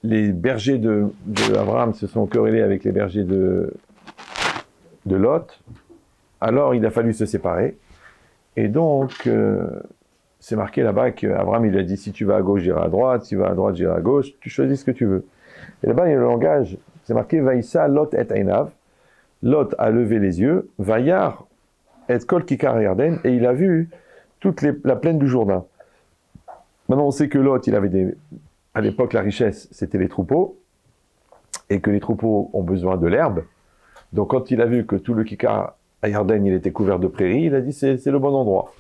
les bergers de Abraham se sont querellés avec les bergers de Lot, alors il a fallu se séparer. Et donc, c'est marqué là-bas qu'Abraham, il a dit, si tu vas à gauche, j'irai à droite, si tu vas à droite, j'irai à gauche, tu choisis ce que tu veux. Et là-bas, il y a le langage, c'est marqué, Vaïssa, Lot et Einav. Lot a levé les yeux, Vaïar et Kol Kikar Yarden, et il a vu toute la plaine du Jourdain. Maintenant, on sait que Lot, il avait à l'époque, la richesse, c'était les troupeaux, et que les troupeaux ont besoin de l'herbe. Donc, quand il a vu que tout le Kikar Yarden, il était couvert de prairies, il a dit, c'est le bon endroit.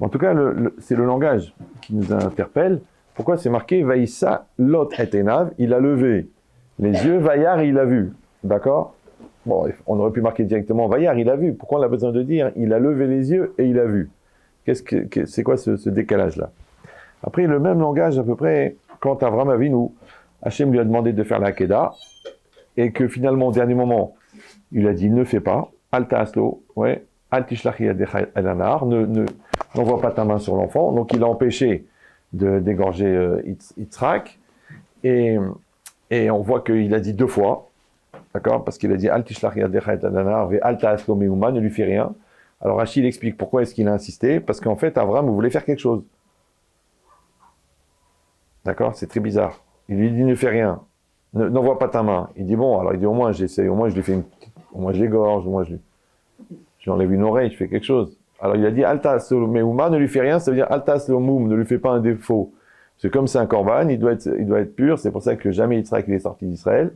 En tout cas, c'est le langage qui nous interpelle. Pourquoi c'est marqué, Vaïssa, Lot et Einav, il a levé les yeux, Vaïar, il a vu. D'accord? Bon, on aurait pu marquer directement Vaïar, il a vu. Pourquoi on a besoin de dire il a levé les yeux et il a vu? C'est quoi ce décalage-là? Après, le même langage à peu près, quand Avram Avinu, Hachem lui a demandé de faire la Keda, et que finalement, au dernier moment, il a dit ne fais pas, Alta Aslo, ouais, Altishlachi Elanar, n'envoie pas ta main sur l'enfant. Donc il a empêché d'égorger Yitzhak, et on voit qu'il a dit 2 fois. D'accord? Parce qu'il a dit Alta Aslo Meuma, ne lui fait rien. Alors Rachid explique pourquoi est-ce qu'il a insisté. Parce qu'en fait, Avram voulait faire quelque chose. D'accord? C'est très bizarre. Il lui dit ne fais rien. N'envoie pas ta main. Il dit bon, alors il dit au moins j'essaie, au moins je lui fais au moins je l'égorge, au moins je lui enlève une oreille, je fais quelque chose. Alors il a dit Alta Aslo Meuma, ne lui fais rien, ça veut dire Alta Aslo Moum, ne lui fais pas un défaut. C'est comme c'est un korban, il doit être pur, c'est pour ça que jamais Yitzhak il est sorti d'Israël.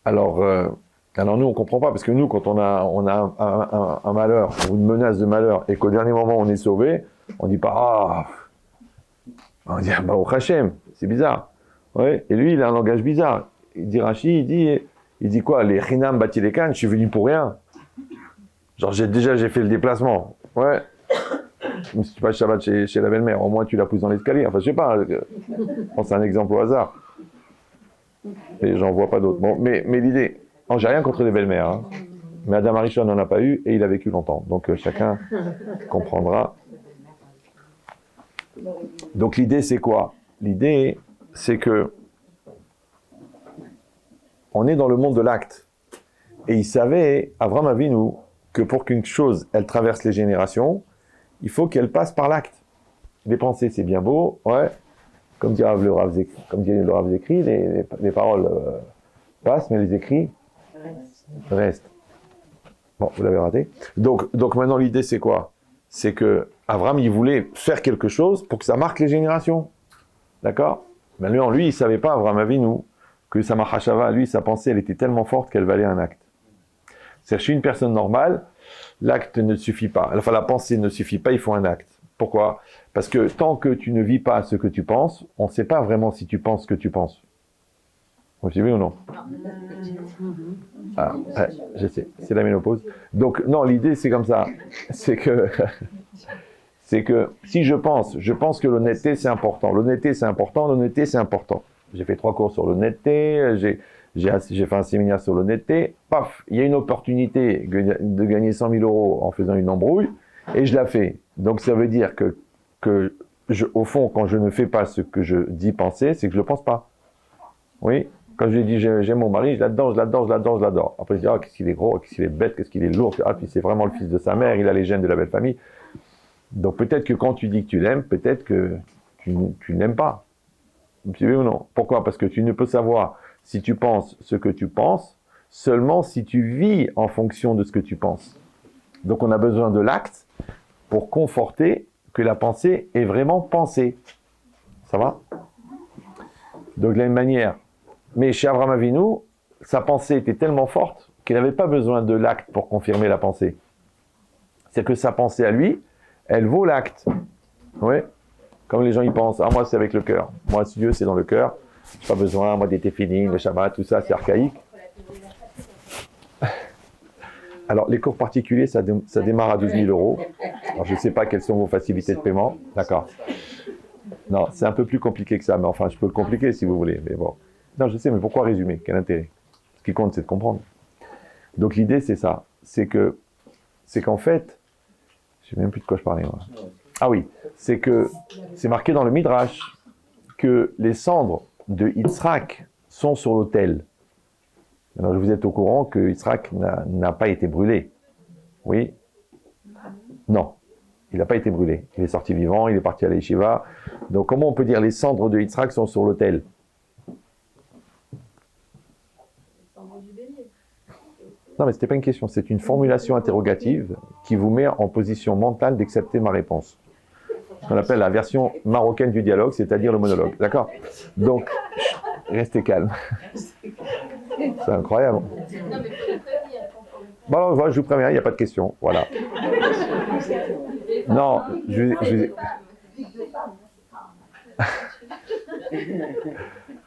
Alors nous, on ne comprend pas, parce que nous, quand on a un malheur, ou une menace de malheur, et qu'au dernier moment, on est sauvé, on ne dit pas « on dit « au Hachem », c'est bizarre. Ouais. Et lui, il a un langage bizarre. Il dit Rachid, il dit quoi? Les Chinam Batilekan, je suis venu pour rien. Genre, j'ai fait le déplacement. Ouais. Même si tu passes Shabbat chez la belle-mère, au moins tu la pousses dans l'escalier. Enfin, je sais pas. C'est un exemple au hasard. Et j'en vois pas d'autres. Bon, mais l'idée, j'ai rien contre les belles-mères, hein. Mais Adam Arishon n'en a pas eu et il a vécu longtemps. Donc chacun comprendra. Donc l'idée c'est quoi? L'idée c'est que on est dans le monde de l'acte. Et il savait, Avram Avinu, que pour qu'une chose, elle traverse les générations, il faut qu'elle passe par l'acte. Les pensées, c'est bien beau, ouais. Comme dit le Rav Zekri, les paroles passent, mais les écrits restent. Bon, vous l'avez raté. Donc maintenant, l'idée, c'est quoi? C'est que Avram, il voulait faire quelque chose pour que ça marque les générations. D'accord? Mais lui, il ne savait pas, Avram Avinu, que sa mahashava, lui, sa pensée, elle était tellement forte qu'elle valait un acte. C'est-à-dire, chez une personne normale, l'acte ne suffit pas. Enfin, la pensée ne suffit pas, il faut un acte. Pourquoi? Parce que tant que tu ne vis pas ce que tu penses, on ne sait pas vraiment si tu penses ce que tu penses. Vous suivez ou non? Ah, ouais, je sais, c'est la ménopause. Donc, non, l'idée, c'est comme ça. C'est que si je pense que l'honnêteté, c'est important. L'honnêteté, c'est important. L'honnêteté, c'est important. J'ai fait 3 cours sur l'honnêteté. J'ai fait un séminaire sur l'honnêteté. Paf, il y a une opportunité de gagner 100 000 € en faisant une embrouille. Et je la fais. Donc, ça veut dire que au fond, quand je ne fais pas ce que je dis penser, c'est que je ne le pense pas. Oui? Quand je lui dis j'aime mon mari, je l'adore. Après, je dis, qu'est-ce qu'il est gros, qu'est-ce qu'il est bête, qu'est-ce qu'il est lourd. Ah, puis c'est vraiment le fils de sa mère, il a les gènes de la belle famille. Donc, peut-être que quand tu dis que tu l'aimes, peut-être que tu ne l'aimes pas. Vous suivez ou non? Pourquoi? Parce que tu ne peux savoir si tu penses ce que tu penses seulement si tu vis en fonction de ce que tu penses. Donc, on a besoin de l'acte pour conforter que la pensée est vraiment pensée. Ça va? Donc, de la même manière. Mais chez Abraham Avinu, sa pensée était tellement forte qu'il n'avait pas besoin de l'acte pour confirmer la pensée. C'est que sa pensée à lui, elle vaut l'acte. Oui? Comme les gens y pensent. Ah, moi, c'est avec le cœur. Moi, Dieu, c'est dans le cœur. Je n'ai pas besoin, moi, des téfilines, le Shabbat, tout ça, c'est archaïque. Alors, les cours particuliers, ça démarre à 12 000 €. Alors, je ne sais pas quelles sont vos facilités de paiement. D'accord. Non, c'est un peu plus compliqué que ça, mais enfin, je peux le compliquer si vous voulez. Mais bon. Non, je sais, mais pourquoi résumer? Quel intérêt? Ce qui compte, c'est de comprendre. Donc, l'idée, c'est ça. C'est qu'en fait, je ne sais même plus de quoi je parlais, moi. Ah oui, c'est marqué dans le Midrash que les cendres de Yitzhak sont sur l'autel. Alors, vous êtes au courant que Yitzhak n'a pas été brûlé. Oui? Non. Il n'a pas été brûlé. Il est sorti vivant, il est parti à la yeshiva. Donc, comment on peut dire les cendres de Yitzhak sont sur l'autel? Non, mais ce n'était pas une question, c'est une formulation interrogative qui vous met en position mentale d'accepter ma réponse. Ce qu'on appelle la version marocaine du dialogue, c'est-à-dire le monologue. D'accord? Donc, restez calme. C'est incroyable. Bon, alors, voilà, je vous préviens, il n'y a pas de question. Voilà. Non,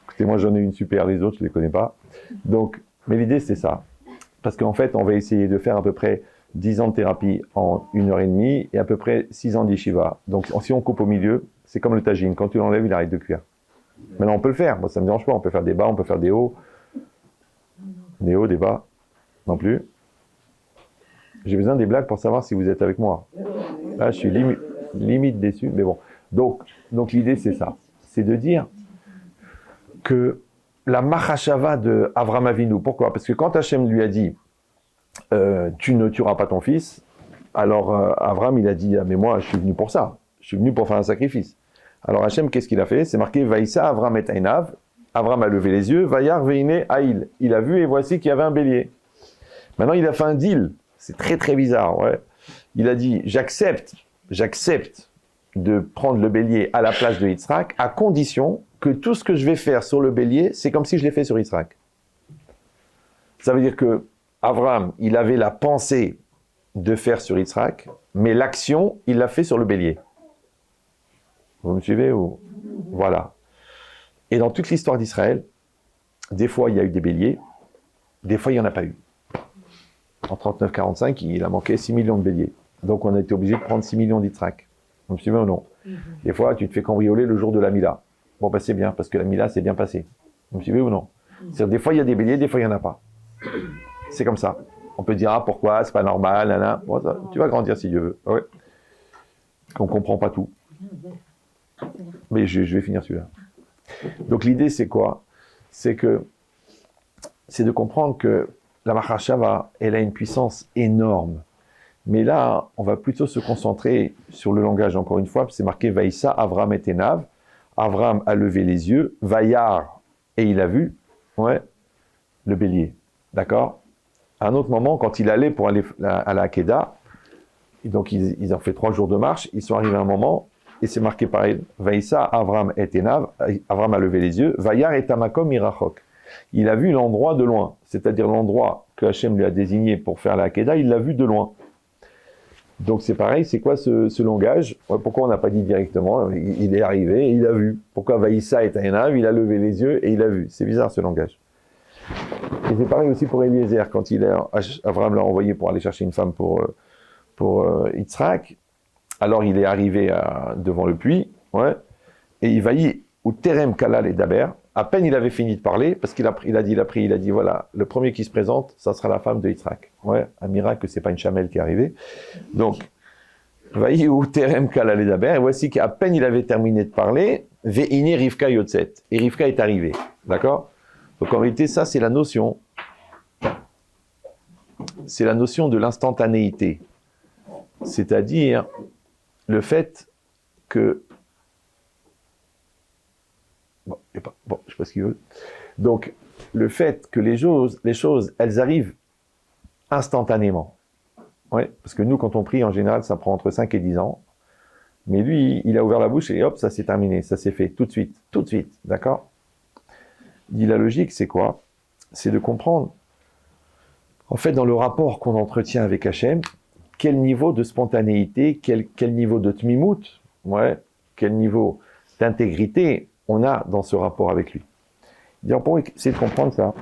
Écoutez, moi j'en ai une super, les autres je ne les connais pas. Donc, mais l'idée c'est ça. Parce qu'en fait, on va essayer de faire à peu près 10 ans de thérapie en 1h30 et à peu près 6 ans d'yeshiva. Donc, si on coupe au milieu, c'est comme le tagine. Quand tu l'enlèves, il arrête de cuire. Maintenant, on peut le faire. Moi, ça ne me dérange pas. On peut faire des bas, on peut faire des hauts. Des hauts, des bas. Non plus. J'ai besoin des blagues pour savoir si vous êtes avec moi. Là, je suis limite déçu. Mais bon. Donc l'idée, c'est ça. C'est de dire que la Machashava de Avraham Avinu. Pourquoi? Parce que quand Hachem lui a dit tu ne tueras pas ton fils, alors Avraham il a dit mais moi je suis venu pour ça, je suis venu pour faire un sacrifice. Alors Hachem qu'est-ce qu'il a fait? C'est marqué Vaïssa Avraham et Ainav. Avraham a levé les yeux, Vayar Veine Aïl. Il a vu et voici qu'il y avait un bélier. Maintenant il a fait un deal. C'est très très bizarre. Ouais. Il a dit j'accepte de prendre le bélier à la place de Yitzhak à condition que tout ce que je vais faire sur le bélier, c'est comme si je l'ai fait sur Yitzhak. Ça veut dire que Avraham, il avait la pensée de faire sur Yitzhak, mais l'action, il l'a fait sur le bélier. Vous me suivez ou... Voilà. Et dans toute l'histoire d'Israël, des fois, il y a eu des béliers, des fois, il n'y en a pas eu. En 39-45, il a manqué 6 millions de béliers. Donc, on a été obligé de prendre 6 millions d'Yitzhak. Vous me suivez ou non? Des fois, tu te fais cambrioler le jour de la Mila. Bon, ben c'est bien, parce que la Mila, c'est bien passé. Vous me suivez ou non? C'est-à-dire, des fois, il y a des béliers, des fois, il n'y en a pas. C'est comme ça. On peut dire, ah, pourquoi, c'est pas normal, nana. Bon, ça, tu vas grandir si Dieu veut. Ouais. On comprend pas tout. Mais je vais finir celui-là. Donc, l'idée, c'est quoi? C'est de comprendre que la Machashava, elle a une puissance énorme. Mais là, on va plutôt se concentrer sur le langage, encore une fois, c'est marqué Vaïssa, Avraham et Enav. Avraham a levé les yeux, Vayar, et il a vu, ouais, le bélier. D'accord? À un autre moment, quand il allait pour aller à la Hakeda, donc ils ont fait 3 jours de marche, ils sont arrivés à un moment, et c'est marqué pareil, Vaïssa, Avraham et Enav, Avraham a levé les yeux, Vayar et Tamakom Mirachok. Il a vu l'endroit de loin, c'est-à-dire l'endroit que Hachem lui a désigné pour faire la Hakeda, il l'a vu de loin. Donc c'est pareil, c'est quoi ce langage? Pourquoi on n'a pas dit directement? Il est arrivé et il a vu. Pourquoi Vaïssa est un âme? Il a levé les yeux et il a vu. C'est bizarre ce langage. Et c'est pareil aussi pour Eliezer, quand Avraham l'a envoyé pour aller chercher une femme pour Yitzhak. Alors il est arrivé devant le puits, ouais, et il va y ou Terem Kalal et Daber. À peine il avait fini de parler, parce qu'il a dit voilà, le premier qui se présente, ça sera la femme de Yitzhak. Ouais, un miracle que c'est pas une chamelle qui est arrivée. Donc, Vaï ou Terem Kalal et Daber, et voici qu'à peine il avait terminé de parler, Ve'ini Rivka Yotzet. Et Rivka est arrivée. D'accord? Donc en réalité, ça c'est la notion. C'est la notion de l'instantanéité. C'est-à-dire le fait que je sais pas ce qu'il veut. Donc, le fait que les choses, elles arrivent instantanément. Ouais, parce que nous, quand on prie, en général, ça prend entre 5 et 10 ans. Mais lui, il a ouvert la bouche et hop, ça s'est terminé, ça s'est fait tout de suite, d'accord? Il dit la logique, c'est quoi? C'est de comprendre, en fait, dans le rapport qu'on entretient avec Hachem, quel niveau de spontanéité, quel niveau de tmimout, ouais, quel niveau d'intégrité on a dans ce rapport avec lui. Alors pour essayer de comprendre ça,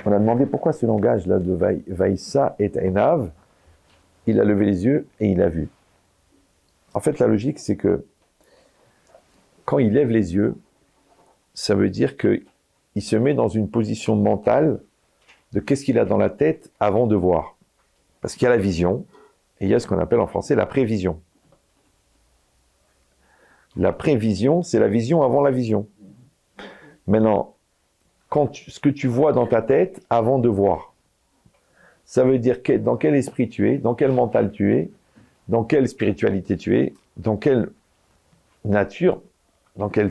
on a demandé pourquoi ce langage-là de Vaïssa et Einav, il a levé les yeux et il a vu. En fait, la logique, c'est que quand il lève les yeux, ça veut dire qu'il se met dans une position mentale de qu'est-ce qu'il a dans la tête avant de voir. Parce qu'il y a la vision, et il y a ce qu'on appelle en français la prévision. La prévision, c'est la vision avant la vision. Maintenant, ce que tu vois dans ta tête avant de voir. Ça veut dire dans quel esprit tu es, dans quel mental tu es, dans quelle spiritualité tu es, dans quelle nature, dans quelle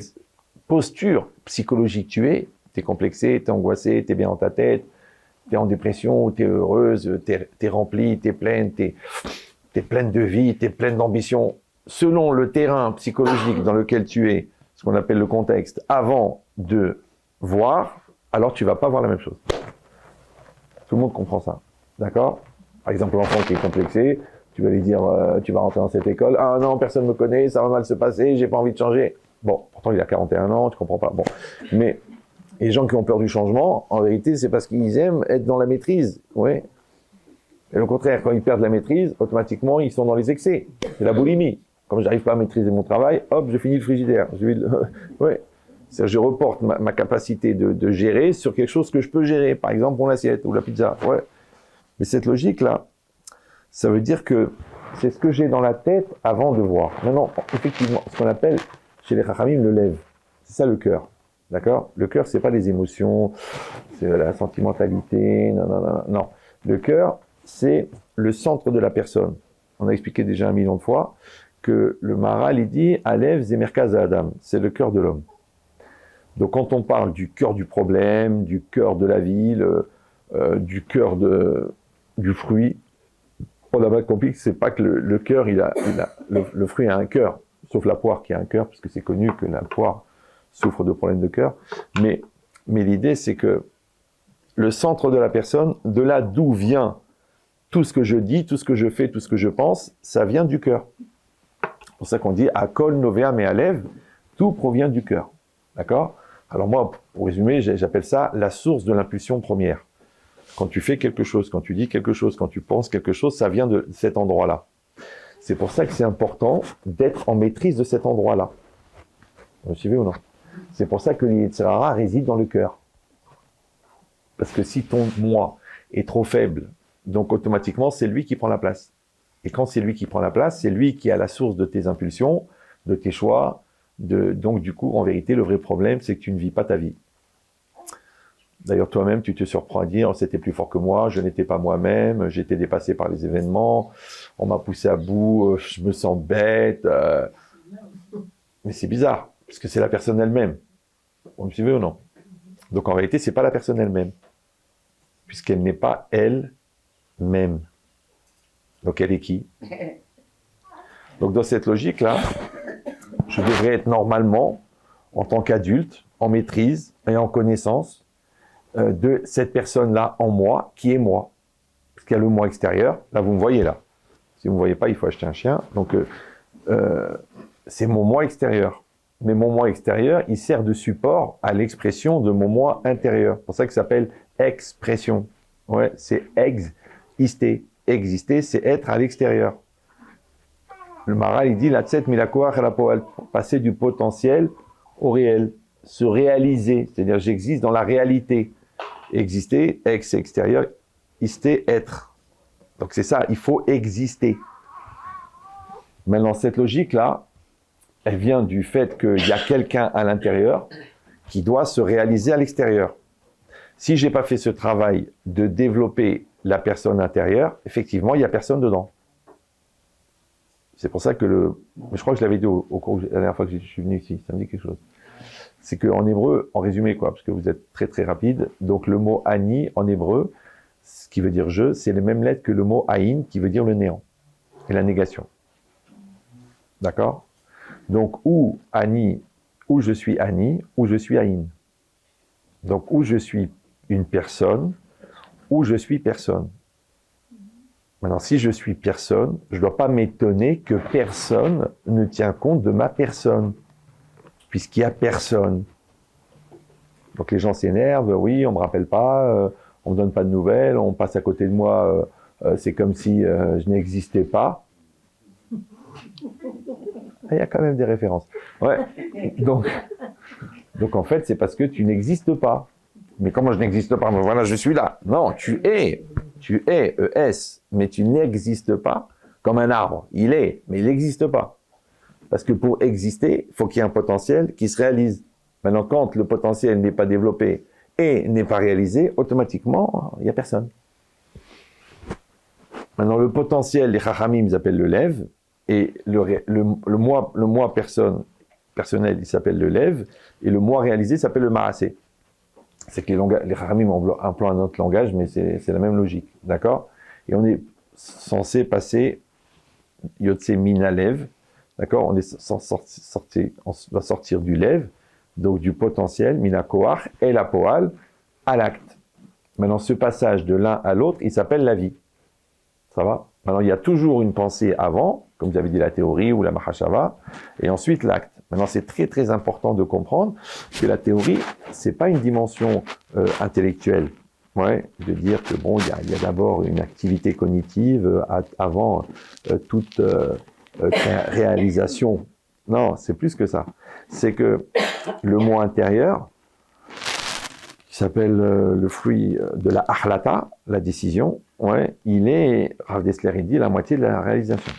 posture psychologique tu es. Tu es complexé, tu es angoissé, tu es bien dans ta tête, tu es en dépression, tu es heureuse, tu es remplie, tu es pleine, tu es pleine de vie, tu es pleine d'ambition. Selon le terrain psychologique dans lequel tu es, ce qu'on appelle le contexte, avant de voir, alors tu ne vas pas voir la même chose. Tout le monde comprend ça. D'accord? Par exemple, l'enfant qui est complexé, tu vas lui dire, tu vas rentrer dans cette école, ah non, personne ne me connaît, ça va mal se passer, j'ai pas envie de changer. Bon, pourtant il a 41 ans, tu comprends pas. Bon, mais les gens qui ont peur du changement, en vérité, c'est parce qu'ils aiment être dans la maîtrise. Ouais. Et au contraire, quand ils perdent la maîtrise, automatiquement, ils sont dans les excès. C'est la boulimie. Comme j'arrive pas à maîtriser mon travail, hop, je finis le frigidaire. Ouais. Je reporte ma capacité de gérer sur quelque chose que je peux gérer. Par exemple, mon assiette ou la pizza. Ouais. Mais cette logique-là, ça veut dire que c'est ce que j'ai dans la tête avant de voir. Maintenant, effectivement, ce qu'on appelle chez les Chachamim le lève. C'est ça le cœur. D'accord? Le cœur, c'est pas les émotions, c'est la sentimentalité, non. Le cœur, c'est le centre de la personne. On a expliqué déjà 1 million de fois que le Maharal, il dit « Alev zemerkaz Adam », c'est le cœur de l'homme. Donc quand on parle du cœur du problème, du cœur de la vie, du cœur du fruit, on a bien compris que c'est pas que le cœur, le fruit a un cœur, sauf la poire qui a un cœur, parce que c'est connu que la poire souffre de problèmes de cœur. Mais l'idée, c'est que le centre de la personne, de là d'où vient tout ce que je dis, tout ce que je fais, tout ce que je pense, ça vient du cœur. C'est pour ça qu'on dit « Akol novea me'alev », tout provient du cœur. D'accord? Alors moi, pour résumer, j'appelle ça la source de l'impulsion première. Quand tu fais quelque chose, quand tu dis quelque chose, quand tu penses quelque chose, ça vient de cet endroit-là. C'est pour ça que c'est important d'être en maîtrise de cet endroit-là. Vous me suivez ou non? C'est pour ça que l'Yetzirara réside dans le cœur. Parce que si ton moi est trop faible, donc automatiquement, c'est lui qui prend la place. Et quand c'est lui qui prend la place, c'est lui qui a la source de tes impulsions, de tes choix. Donc du coup, en vérité, le vrai problème, c'est que tu ne vis pas ta vie. D'ailleurs, toi-même, tu te surprends à dire « c'était plus fort que moi, je n'étais pas moi-même, j'étais dépassé par les événements, on m'a poussé à bout, je me sens bête. » Mais c'est bizarre, parce que c'est la personne elle-même. Vous me suivez ou non? Donc en réalité, c'est pas la personne elle-même, puisqu'elle n'est pas elle-même. Donc elle est qui? Donc dans cette logique-là, je devrais être normalement, en tant qu'adulte, en maîtrise et en connaissance de cette personne-là en moi, qui est moi. Parce qu'il y a le moi extérieur, là vous me voyez là. Si vous ne me voyez pas, il faut acheter un chien. Donc c'est mon moi extérieur. Mais mon moi extérieur, il sert de support à l'expression de mon moi intérieur. C'est pour ça que ça s'appelle expression. Ouais, c'est exister. Exister, c'est être à l'extérieur. Le Maharal, il dit, la tset milakoach la poal, passer du potentiel au réel, se réaliser, c'est-à-dire j'existe dans la réalité. Exister, ex, extérieur, ister, être. Donc c'est ça, il faut exister. Maintenant, cette logique-là, elle vient du fait qu'il y a quelqu'un à l'intérieur qui doit se réaliser à l'extérieur. Si j'ai pas fait ce travail de développer la personne intérieure, effectivement, il n'y a personne dedans. C'est pour ça que je crois que je l'avais dit au cours la dernière fois que je suis venu ici, ça me dit quelque chose. C'est qu'en hébreu, en résumé quoi, parce que vous êtes très très rapide, donc le mot ani en hébreu, ce qui veut dire je, c'est les mêmes lettres que le mot aïn qui veut dire le néant et la négation. D'accord? Donc ou ani, ou je suis ani, ou je suis aïn. Donc ou je suis une personne, ou je suis personne. Maintenant, si je suis personne, je ne dois pas m'étonner que personne ne tient compte de ma personne, puisqu'il n'y a personne. Donc les gens s'énervent, oui, on ne me rappelle pas, on ne me donne pas de nouvelles, on passe à côté de moi, c'est comme si je n'existais pas. Il y a quand même des références. Ouais. Donc en fait, c'est parce que tu n'existes pas. Mais comment je n'existe pas? Voilà, je suis là. Non, tu es, ES, mais tu n'existes pas comme un arbre. Il est, mais il n'existe pas. Parce que pour exister, il faut qu'il y ait un potentiel qui se réalise. Maintenant, quand le potentiel n'est pas développé et n'est pas réalisé, automatiquement, il n'y a personne. Maintenant, le potentiel, les chachamim, ils appellent le lev, et le moi personnel, il s'appelle le lev, et le moi réalisé s'appelle le maasé. C'est que les chachamim emploient un autre langage, mais c'est la même logique, d'accord? Et on est censé passer yotse mina lev, d'accord? On va sortir du lev, donc du potentiel, mina koach, et la poal, à l'acte. Maintenant, ce passage de l'un à l'autre, il s'appelle la vie. Ça va? Maintenant, il y a toujours une pensée avant, comme vous avez dit la théorie ou la mahashava, et ensuite l'acte. Maintenant, c'est très très important de comprendre que la théorie, c'est pas une dimension intellectuelle. Ouais, de dire que bon, il y a d'abord une activité cognitive avant toute réalisation. Non, c'est plus que ça. C'est que le moi intérieur, qui s'appelle le fruit de la ahlata, la décision, ouais, il est, Rav Dessler, il dit, la moitié de la réalisation.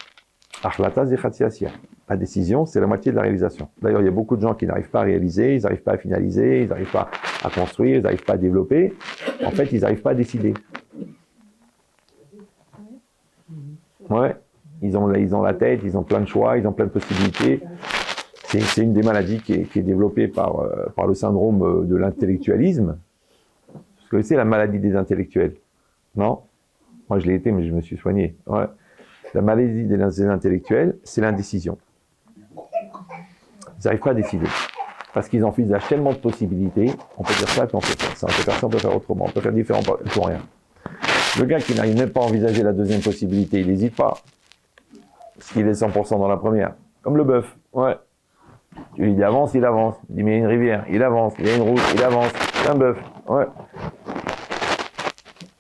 Ahlata zechatziasia. La décision, c'est la moitié de la réalisation. D'ailleurs, il y a beaucoup de gens qui n'arrivent pas à réaliser, ils n'arrivent pas à finaliser, ils n'arrivent pas à construire, ils n'arrivent pas à développer. En fait, ils n'arrivent pas à décider. Ouais, ils ont la tête, ils ont plein de choix, ils ont plein de possibilités. C'est une des maladies qui est développée par le syndrome de l'intellectualisme. Vous connaissez la maladie des intellectuels? Non? Moi, je l'ai été, mais je me suis soigné. Ouais. La maladie des intellectuels, c'est l'indécision. Ils n'arrivent pas à décider. Parce qu'ils envisagent tellement de possibilités, on peut dire ça, puis on peut faire ça, on peut faire ça, on peut faire autrement, on peut faire différent pour rien. Le gars qui n'arrive même pas à envisager la deuxième possibilité, il n'hésite pas. Parce qu'il est 100% dans la première. Comme le bœuf. Ouais. Tu lui dis avance, il avance. Tu lui dis mais il y a une rivière, il avance. Il y a une route, il avance. C'est un bœuf. Ouais.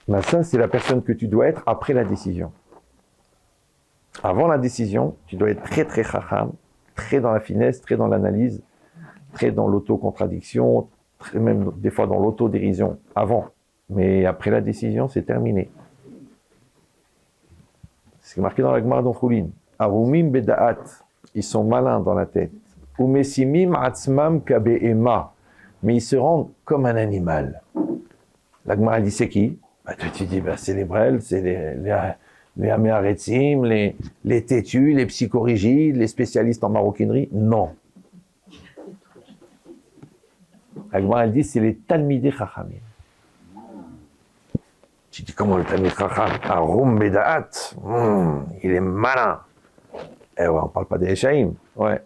Ben ça, c'est la personne que tu dois être après la décision. Avant la décision, tu dois être très très chacham, très dans la finesse, très dans l'analyse, très dans l'autocontradiction, très même des fois dans l'autodérision. Avant. Mais après la décision, c'est terminé. C'est marqué dans la Gemara d'Onchoulin. Arumim beda'at. Ils sont malins dans la tête. Umesimim atzmam kabe'ema. Mais ils se rendent comme un animal. La Gemara dit c'est qui? Bah, tu dis, bah, c'est les brels, c'est les améaretzim, les têtus, les psychorigides, les spécialistes en maroquinerie. Non. La Gemara dit c'est les talmidei chachamim. Tu dis comment le talmid chacham? Arum beda'at. Il est malin. Eh ouais, on parle pas des Eshaïm. Ouais.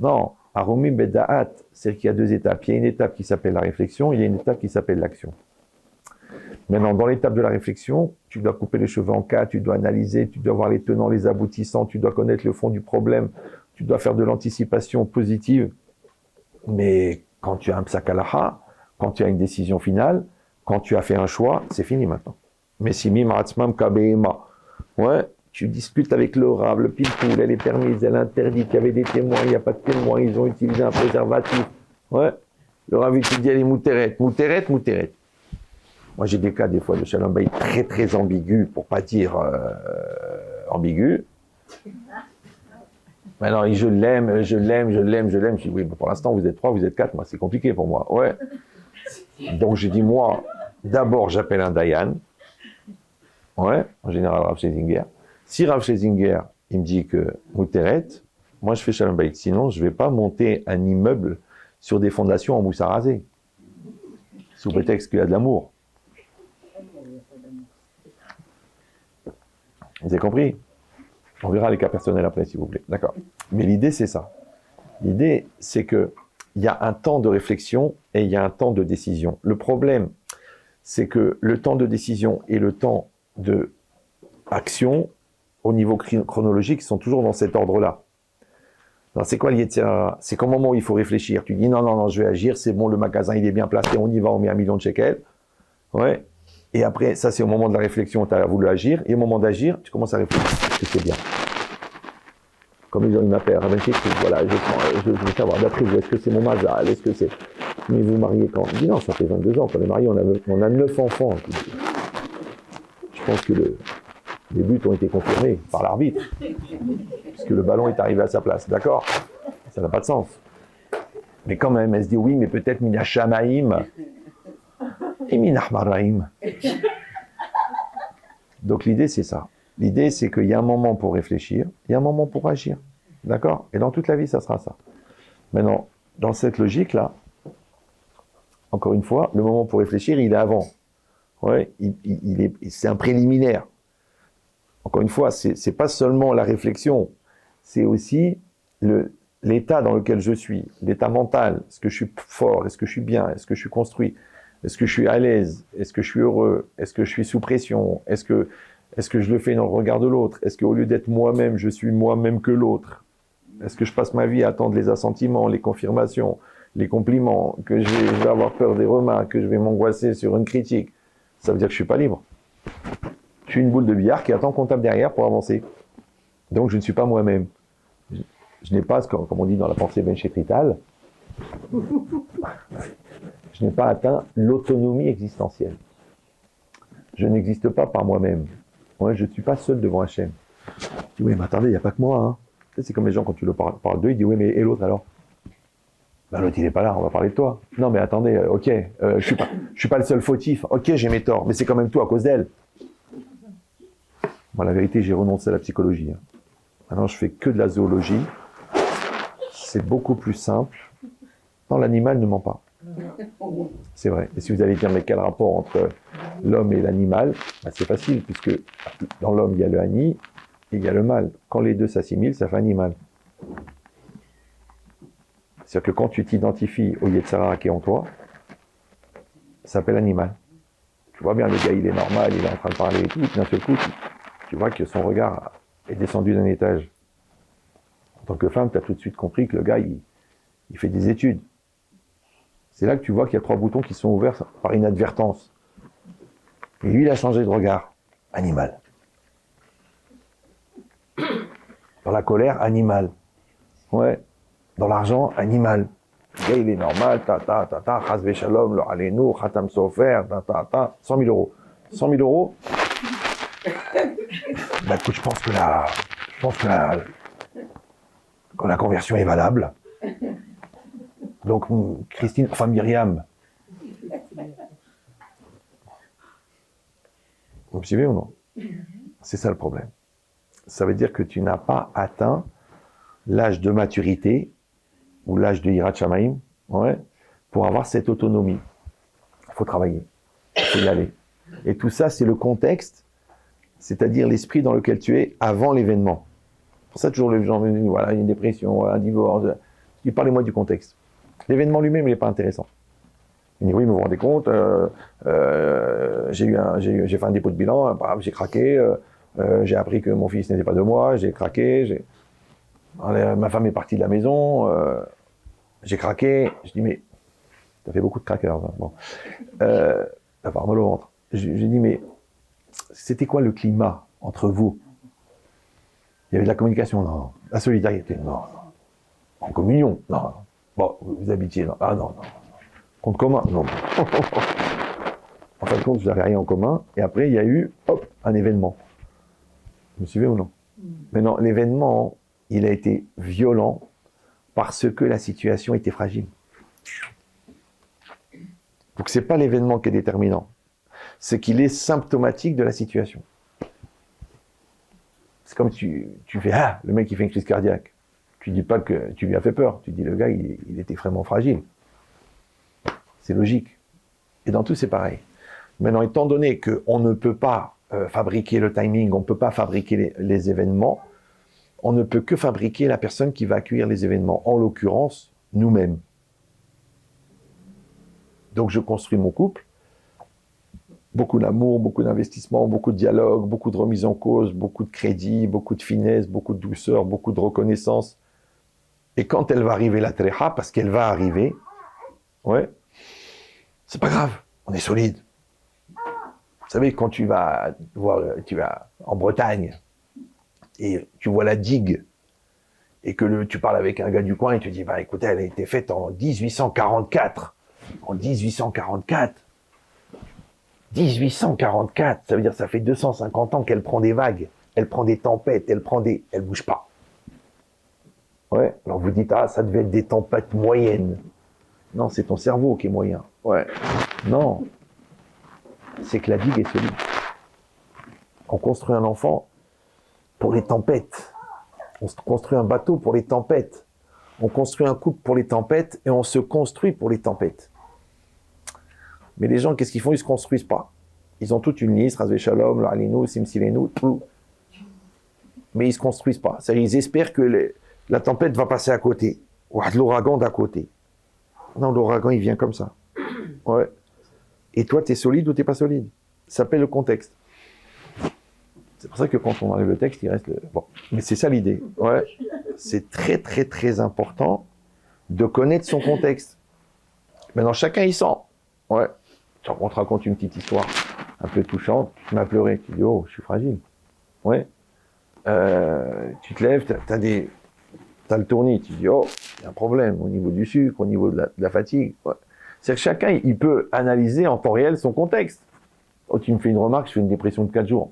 Non, Arumim beda'at, c'est qu'il y a deux étapes. Il y a une étape qui s'appelle la réflexion, il y a une étape qui s'appelle l'action. Maintenant, dans l'étape de la réflexion, tu dois couper les cheveux en quatre, tu dois analyser, tu dois voir les tenants, les aboutissants, tu dois connaître le fond du problème, tu dois faire de l'anticipation positive. Mais quand tu as un psakalaha, quand tu as une décision finale, quand tu as fait un choix, c'est fini maintenant. Mais si mimaratzmam kabeema, ouais, tu discutes avec le Rav, le pilpoul, elle est permise, elle interdit, il y avait des témoins, il n'y a pas de témoins, ils ont utilisé un préservatif. Ouais, le Rav étudie, elle est mouteret. Moi, j'ai des cas, des fois, de Shalom Bayit très, très ambigus, pour pas dire ambigus. Maintenant, je l'aime. Je dis, oui, pour l'instant, vous êtes 3, vous êtes 4, moi, c'est compliqué pour moi. Ouais. Donc, j'ai dit, moi, d'abord, j'appelle un Dayan. Ouais, en général, Rav Schlesinger. Si Rav Schlesinger, il me dit que Mouteret, moi, je fais Shalom Bayit. Sinon, je ne vais pas monter un immeuble sur des fondations en mousse à raser. Sous prétexte qu'il y a de l'amour. Vous avez compris? On verra les cas personnels après, s'il vous plaît. D'accord. Mais l'idée, c'est ça. L'idée, c'est que il y a un temps de réflexion et il y a un temps de décision. Le problème, c'est que le temps de décision et le temps de action, au niveau chronologique, sont toujours dans cet ordre-là. Alors, c'est quoi l'Yetzirah? C'est qu'au moment où il faut réfléchir, tu dis non, je vais agir, c'est bon, le magasin, il est bien placé, on y va, on met 1 million de shekels. Ouais. Et après, ça, c'est au moment de la réflexion, tu as voulu agir. Et au moment d'agir, tu commences à réfléchir. Est-ce que c'est bien? Comme les gens, ils m'appellent, voilà, je veux savoir, d'après vous, est-ce que c'est mon mazal? Est-ce que c'est... Mais vous mariez quand? Je dis non, ça fait 22 ans qu'on est mariés, on a 9 enfants. Je pense que les buts ont été confirmés par l'arbitre. Puisque le ballon est arrivé à sa place, d'accord? Ça n'a pas de sens. Mais quand même, elle se dit, oui, mais peut-être Mina Shamaïm. Emin Ahmaraim. Donc l'idée, c'est ça. L'idée, c'est qu'il y a un moment pour réfléchir, il y a un moment pour agir. D'accord? Et dans toute la vie, ça sera ça. Maintenant, dans cette logique-là, encore une fois, le moment pour réfléchir, il est avant. Ouais, c'est un préliminaire. Encore une fois, c'est pas seulement la réflexion, c'est aussi l'état dans lequel je suis, l'état mental. Est-ce que je suis fort? Est-ce que je suis bien? Est-ce que je suis construit? Est-ce que je suis à l'aise? Est-ce que je suis heureux? Est-ce que je suis sous pression? Est-ce que je le fais dans le regard de l'autre? Est-ce qu'au lieu d'être moi-même, je suis moi-même que l'autre? Est-ce que je passe ma vie à attendre les assentiments, les confirmations, les compliments, que je vais avoir peur des remarques, que je vais m'angoisser sur une critique? Ça veut dire que je suis pas libre. Je suis une boule de billard qui attend qu'on tape derrière pour avancer. Donc je ne suis pas moi-même. Je n'ai pas, comme on dit dans la pensée benchétritale, je n'ai pas atteint l'autonomie existentielle. Je n'existe pas par moi-même. Moi, je ne suis pas seul devant Hachem. Je dis, oui, mais attendez, il n'y a pas que moi. Hein. C'est comme les gens, quand tu leur parles d'eux, ils disent, oui, mais et l'autre alors? Ben, l'autre, il n'est pas là, on va parler de toi. Non, mais attendez, ok, je suis pas le seul fautif. Ok, j'ai mes torts, mais c'est quand même tout à cause d'elle. Moi, la vérité, j'ai renoncé à la psychologie. Hein. Maintenant, je fais que de la zoologie. C'est beaucoup plus simple. Non, l'animal ne ment pas. C'est vrai. Et si vous allez dire, mais quel rapport entre l'homme et l'animal? Ben, c'est facile, puisque dans l'homme, il y a le hani et il y a le mal. Quand les deux s'assimilent, ça fait animal. C'est-à-dire que quand tu t'identifies au Yetzirah qui est en toi, ça s'appelle animal. Tu vois bien, le gars, il est normal, il est en train de parler et tout, d'un seul coup, tu vois que son regard est descendu d'un étage. En tant que femme, tu as tout de suite compris que le gars, il fait des études. C'est là que tu vois qu'il y a 3 boutons qui sont ouverts par inadvertance. Et lui, il a changé de regard. Animal. Dans la colère, animal. Ouais. Dans l'argent, animal. Le gars, il est normal, chasve shalom, lo alenu, khatam sofer, 100 000 euros. 100 000 euros. Bah écoute, je pense que la conversion est valable. Donc, Christine, enfin Myriam. Vous me suivez ou non? C'est ça le problème. Ça veut dire que tu n'as pas atteint l'âge de maturité ou l'âge de Hirat Shamaim, ouais, pour avoir cette autonomie. Il faut travailler, il faut y aller. Et tout ça, c'est le contexte, c'est-à-dire l'esprit dans lequel tu es avant l'événement. Pour ça, toujours les gens me disent, voilà, une dépression, un divorce. Je dis, parlez-moi du contexte. L'événement lui-même, il n'est pas intéressant. Il dit, oui, mais vous vous rendez compte, j'ai fait un dépôt de bilan, j'ai craqué, j'ai appris que mon fils n'était pas de moi, j'ai craqué, ma femme est partie de la maison, j'ai craqué. Je dis, mais ça fait beaucoup de craqueurs. Hein. Bon. D'avoir mal au ventre. J'ai dit, mais c'était quoi le climat entre vous? Il y avait de la communication? Non. La solidarité? Non. En communion? Non. Bon, vous habitiez? Non. Ah non. Compte commun? Non. En fin de compte, vous n'avez rien en commun. Et après, il y a eu, hop, un événement. Vous me suivez ou non? Mais non, l'événement, il a été violent parce que la situation était fragile. Donc c'est pas l'événement qui est déterminant, c'est qu'il est symptomatique de la situation. C'est comme tu fais, ah, le mec il fait une crise cardiaque. Tu dis pas que tu lui as fait peur, tu dis le gars il était vraiment fragile. C'est logique. Et dans tout c'est pareil. Maintenant, étant donné qu'on ne peut pas fabriquer le timing, on ne peut pas fabriquer les événements, on ne peut que fabriquer la personne qui va accueillir les événements, en l'occurrence, nous-mêmes. Donc je construis mon couple, beaucoup d'amour, beaucoup d'investissement, beaucoup de dialogue, beaucoup de remise en cause, beaucoup de crédit, beaucoup de finesse, beaucoup de douceur, beaucoup de reconnaissance. Et quand elle va arriver la tréha, parce qu'elle va arriver, ouais, c'est pas grave, on est solide. Vous savez, quand tu vas en Bretagne, et tu vois la digue, et que tu parles avec un gars du coin, et tu dis, bah écoutez, elle a été faite en 1844. En 1844. 1844, ça veut dire ça fait 250 ans qu'elle prend des vagues, elle prend des tempêtes, elle bouge pas. Ouais, alors vous dites, ah, ça devait être des tempêtes moyennes. Non, c'est ton cerveau qui est moyen. Ouais. Non. c'est que la digue est solide. On construit un enfant pour les tempêtes. On construit un bateau pour les tempêtes. On construit un couple pour les tempêtes et on se construit pour les tempêtes. Mais les gens, qu'est-ce qu'ils font? Ils se construisent pas. Ils ont toute une liste, Razvé Shalom, Alinu, Simsilenu, tout. Mais ils se construisent pas. C'est-à-dire, ils espèrent que la tempête va passer à côté. Ou l'ouragan d'à côté. Non, l'ouragan, il vient comme ça. Ouais. Et toi, tu es solide ou tu n'es pas solide? Ça s'appelle le contexte. C'est pour ça que quand on enlève le texte, il reste le... Bon, mais c'est ça l'idée. Ouais. C'est très, très, très important de connaître son contexte. Maintenant, chacun y sent. Ouais. On te raconte une petite histoire un peu touchante. Tu m'as pleuré. Tu dis, oh, je suis fragile. Ouais. Tu te lèves, t'as le tournis. Tu dis, oh, il y a un problème au niveau du sucre, au niveau de la fatigue. Ouais. C'est-à-dire que chacun, il peut analyser en temps réel son contexte. Oh, tu me fais une remarque, je fais une dépression de 4 jours.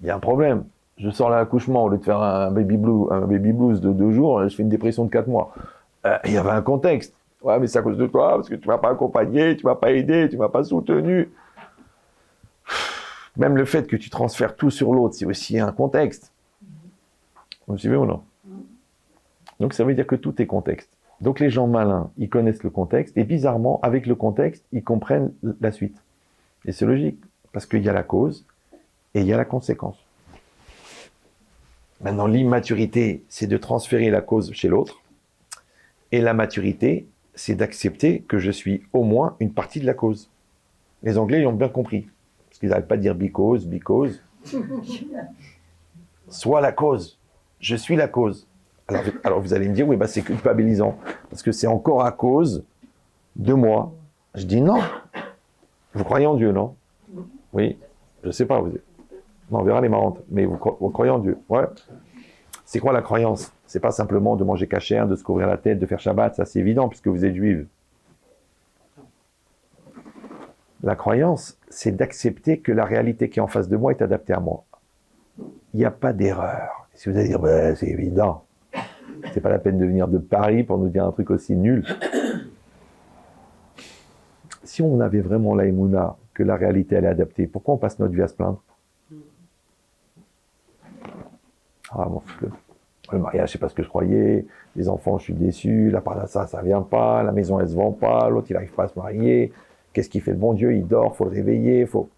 Il y a un problème. Je sors l'accouchement, au lieu de faire un baby blues de 2 jours, je fais une dépression de 4 mois. Il y avait un contexte. Ouais, mais c'est à cause de toi, parce que tu m'as pas accompagné, tu m'as pas aidé, tu m'as pas soutenu. Même le fait que tu transfères tout sur l'autre, c'est aussi un contexte. Vous me suivez ou non? Donc ça veut dire que tout est contexte. Donc les gens malins, ils connaissent le contexte, et bizarrement, avec le contexte, ils comprennent la suite. Et c'est logique, parce qu'il y a la cause, et il y a la conséquence. Maintenant, l'immaturité, c'est de transférer la cause chez l'autre, et la maturité, c'est d'accepter que je suis au moins une partie de la cause. Les Anglais, ils ont bien compris. Parce qu'ils n'arrêtent pas de dire because. Sois la cause. Je suis la cause. Alors vous allez me dire, oui, bah c'est culpabilisant. Parce que c'est encore à cause de moi. Je dis non. Vous croyez en Dieu, non? Oui. Je ne sais pas. Non, on verra les marrantes. Mais vous croyez en Dieu. Ouais. C'est quoi la croyance? C'est pas simplement de manger cachère, de se couvrir la tête, de faire Shabbat. Ça, c'est évident, puisque vous êtes juive. La croyance, c'est d'accepter que la réalité qui est en face de moi est adaptée à moi. Il n'y a pas d'erreur. Si vous allez dire, bah, c'est évident. C'est pas la peine de venir de Paris pour nous dire un truc aussi nul. Si on avait vraiment la émouna, que la réalité elle est adaptée, pourquoi on passe notre vie à se plaindre? Ah bon, le mariage, c'est pas ce que je croyais, les enfants, je suis déçu, la part de ça vient pas, la maison, elle se vend pas, l'autre, il n'arrive pas à se marier, qu'est-ce qu'il fait le bon Dieu? Il dort, faut le réveiller, faut...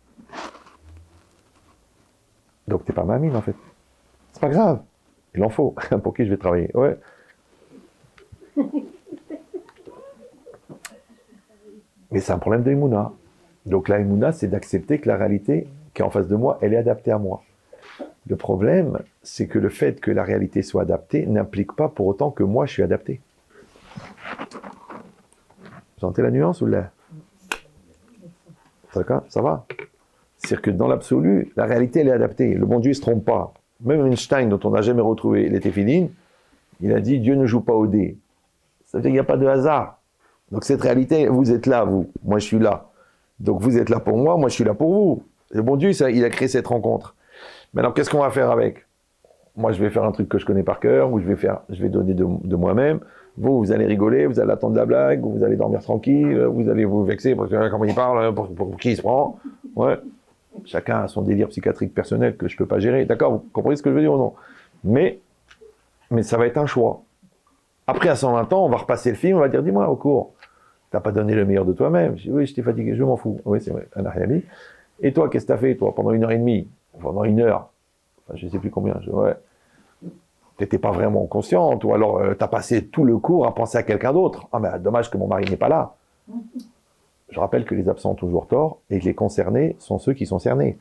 Donc t'es pas mamine, en fait. C'est pas grave, il en faut. Pour qui je vais travailler? Ouais. Mais c'est un problème de Emouna. Donc la Emouna, c'est d'accepter que la réalité qui est en face de moi, elle est adaptée à moi. Le problème, c'est que le fait que la réalité soit adaptée n'implique pas pour autant que moi, je suis adapté. Vous sentez la nuance ou là? Ça va? C'est-à-dire que dans l'absolu, la réalité, elle est adaptée. Le bon Dieu, il ne se trompe pas. Même Einstein, dont on n'a jamais retrouvé les téphilines, il a dit « Dieu ne joue pas au dé ». Ça veut dire qu'il n'y a pas de hasard. Donc cette réalité, vous êtes là, vous. Moi, je suis là. Donc vous êtes là pour moi je suis là pour vous. Le bon Dieu, il a créé cette rencontre. Maintenant, qu'est-ce qu'on va faire avec? Moi, je vais faire un truc que je connais par cœur, ou je vais donner de moi-même. Vous allez rigoler, vous allez attendre la blague, vous allez dormir tranquille, vous allez vous vexer parce que comment il parle, pour qui il se prend. Ouais. Chacun a son délire psychiatrique personnel que je ne peux pas gérer. D'accord, vous comprenez ce que je veux dire ou non? Mais ça va être un choix. Après, à 120 ans, on va repasser le film, on va dire, dis-moi, au cours, t'as pas donné le meilleur de toi-même. Je dis, oui, j'étais fatigué, je m'en fous. Oui, c'est vrai, un arrière. Et toi, qu'est-ce que t'as fait, toi, pendant 1h30? Pendant 1 heure? Enfin, je sais plus combien. Ouais. T'étais pas vraiment consciente, ou alors t'as passé tout le cours à penser à quelqu'un d'autre. Ah, mais dommage que mon mari n'est pas là. Je rappelle que les absents ont toujours tort, et que les concernés sont ceux qui sont cernés.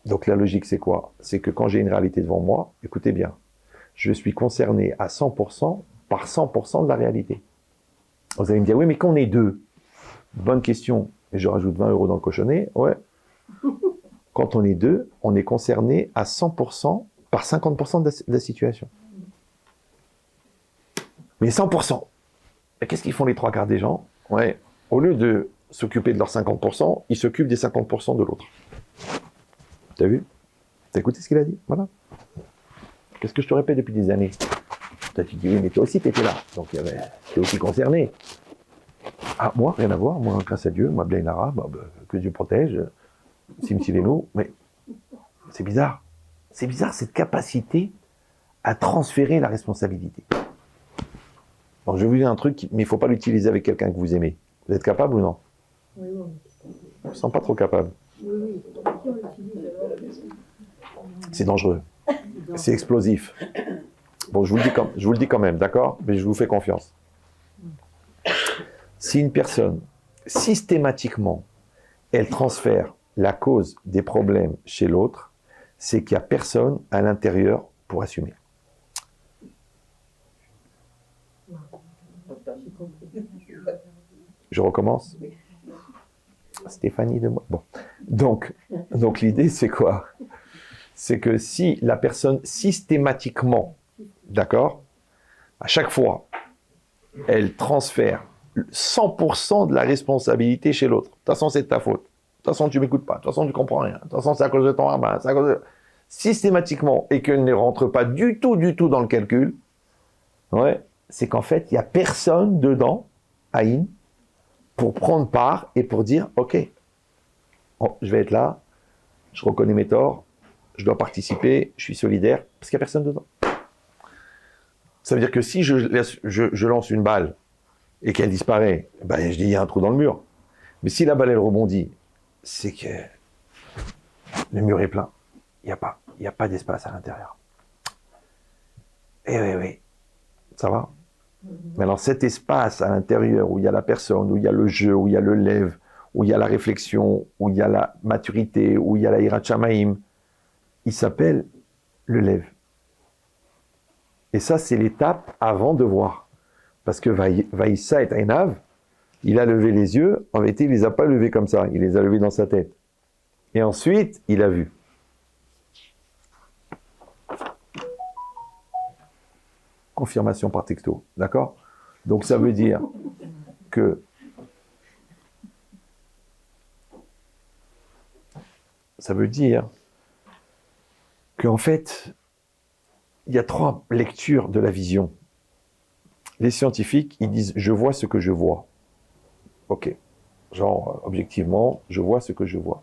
Donc la logique, c'est quoi? C'est que quand j'ai une réalité devant moi, écoutez bien, je suis concerné à 100% par 100% de la réalité. Vous allez me dire, oui, mais quand on est deux? Bonne question. Et je rajoute 20 € dans le cochonnet. Ouais. Quand on est deux, on est concerné à 100% par 50% de la situation. Mais 100%. Et qu'est-ce qu'ils font les 3/4 des gens? Ouais. Au lieu de s'occuper de leurs 50%, ils s'occupent des 50% de l'autre. T'as vu? T'as écouté ce qu'il a dit? Voilà. Qu'est-ce que je te répète depuis des années? Toi, tu dis, oui, mais toi aussi, tu étais là. Donc, tu es aussi concerné. Ah, moi, rien à voir. Moi, grâce à Dieu, moi, Blainara, que Dieu protège, Simsileno. Mais c'est bizarre. C'est bizarre, cette capacité à transférer la responsabilité. Donc, je vais vous dire un truc, mais il ne faut pas l'utiliser avec quelqu'un que vous aimez. Vous êtes capable ou non? Oui, oui. Je ne me sens pas trop capable. Oui, oui. C'est dangereux. C'est explosif. Bon, je vous le dis quand même, d'accord? Mais je vous fais confiance. Si une personne, systématiquement, elle transfère la cause des problèmes chez l'autre, c'est qu'il n'y a personne à l'intérieur pour assumer. Je recommence? Stéphanie de moi. Bon. Donc l'idée, c'est quoi? C'est que si la personne, systématiquement, d'accord, à chaque fois, elle transfère 100% de la responsabilité chez l'autre. De toute façon, c'est de ta faute. De toute façon, tu m'écoutes pas. De toute façon, tu comprends rien. De toute façon, c'est à cause de ton rabbin. C'est à cause de... Systématiquement, et qu'elle ne rentre pas du tout dans le calcul, ouais, c'est qu'en fait, il n'y a personne dedans, Aïn, pour prendre part et pour dire, ok, je vais être là, je reconnais mes torts, je dois participer, je suis solidaire, parce qu'il n'y a personne dedans. Ça veut dire que si je lance une balle et qu'elle disparaît, ben je dis il y a un trou dans le mur. Mais si la balle elle rebondit, c'est que le mur est plein. Il n'y a pas d'espace à l'intérieur. Eh oui, ça va? Mais alors cet espace à l'intérieur où il y a la personne, où il y a le jeu, où il y a le lève, où il y a la réflexion, où il y a la maturité, où il y a la hirat shamaim, il s'appelle le lève. Et ça, c'est l'étape avant de voir. Parce que Vaïssa et Ainav, il a levé les yeux, en vérité, il ne les a pas levés comme ça, il les a levés dans sa tête. Et ensuite, il a vu. Confirmation par texto, d'accord? Donc ça veut dire que qu'en fait, il y a 3 lectures de la vision. Les scientifiques, ils disent « je vois ce que je vois ». Ok. Genre, objectivement, je vois ce que je vois.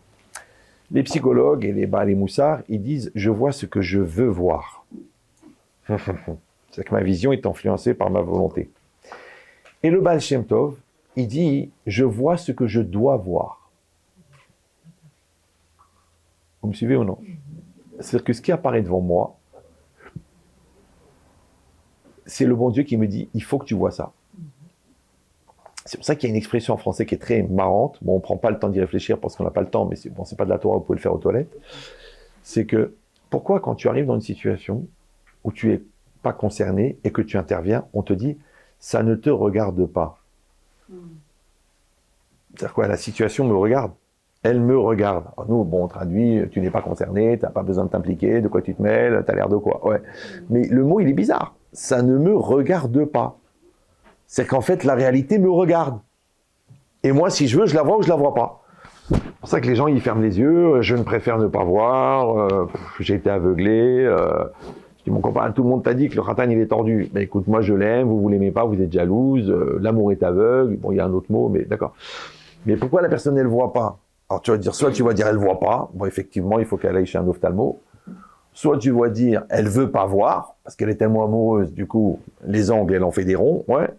Les psychologues et les moussards, ils disent « je vois ce que je veux voir ». C'est que ma vision est influencée par ma volonté. Et le Baal Shem Tov, il dit « je vois ce que je dois voir ». Vous me suivez ou non? C'est-à-dire que ce qui apparaît devant moi, c'est le bon Dieu qui me dit « il faut que tu vois ça ». C'est pour ça qu'il y a une expression en français qui est très marrante. Bon, on ne prend pas le temps d'y réfléchir parce qu'on n'a pas le temps, mais c'est pas de la Torah, vous pouvez le faire aux toilettes. C'est que, pourquoi quand tu arrives dans une situation où tu n'es pas concerné et que tu interviens, on te dit « ça ne te regarde pas ». C'est-à-dire quoi? La situation me regarde. Elle me regarde. Alors nous, bon, on traduit, tu n'es pas concerné, tu n'as pas besoin de t'impliquer, de quoi tu te mêles, tu as l'air de quoi? Ouais. Mais le mot, il est bizarre. Ça ne me regarde pas. C'est qu'en fait, la réalité me regarde. Et moi, si je veux, je la vois ou je la vois pas. C'est pour ça que les gens, ils ferment les yeux, je ne préfère ne pas voir, j'ai été aveuglé, je dis, mon copain, tout le monde t'a dit que le khatan, il est tordu. Mais écoute, moi, je l'aime, vous l'aimez pas, vous êtes jalouse, l'amour est aveugle, bon, il y a un autre mot, mais d'accord. Mais pourquoi la personne, elle voit pas? Alors, tu vas dire, soit tu vas dire, elle voit pas, bon, effectivement, il faut qu'elle aille chez un ophtalmo, soit tu vas dire, elle veut pas voir, parce qu'elle est tellement amoureuse, du coup, les angles, elle en fait des ronds, ouais.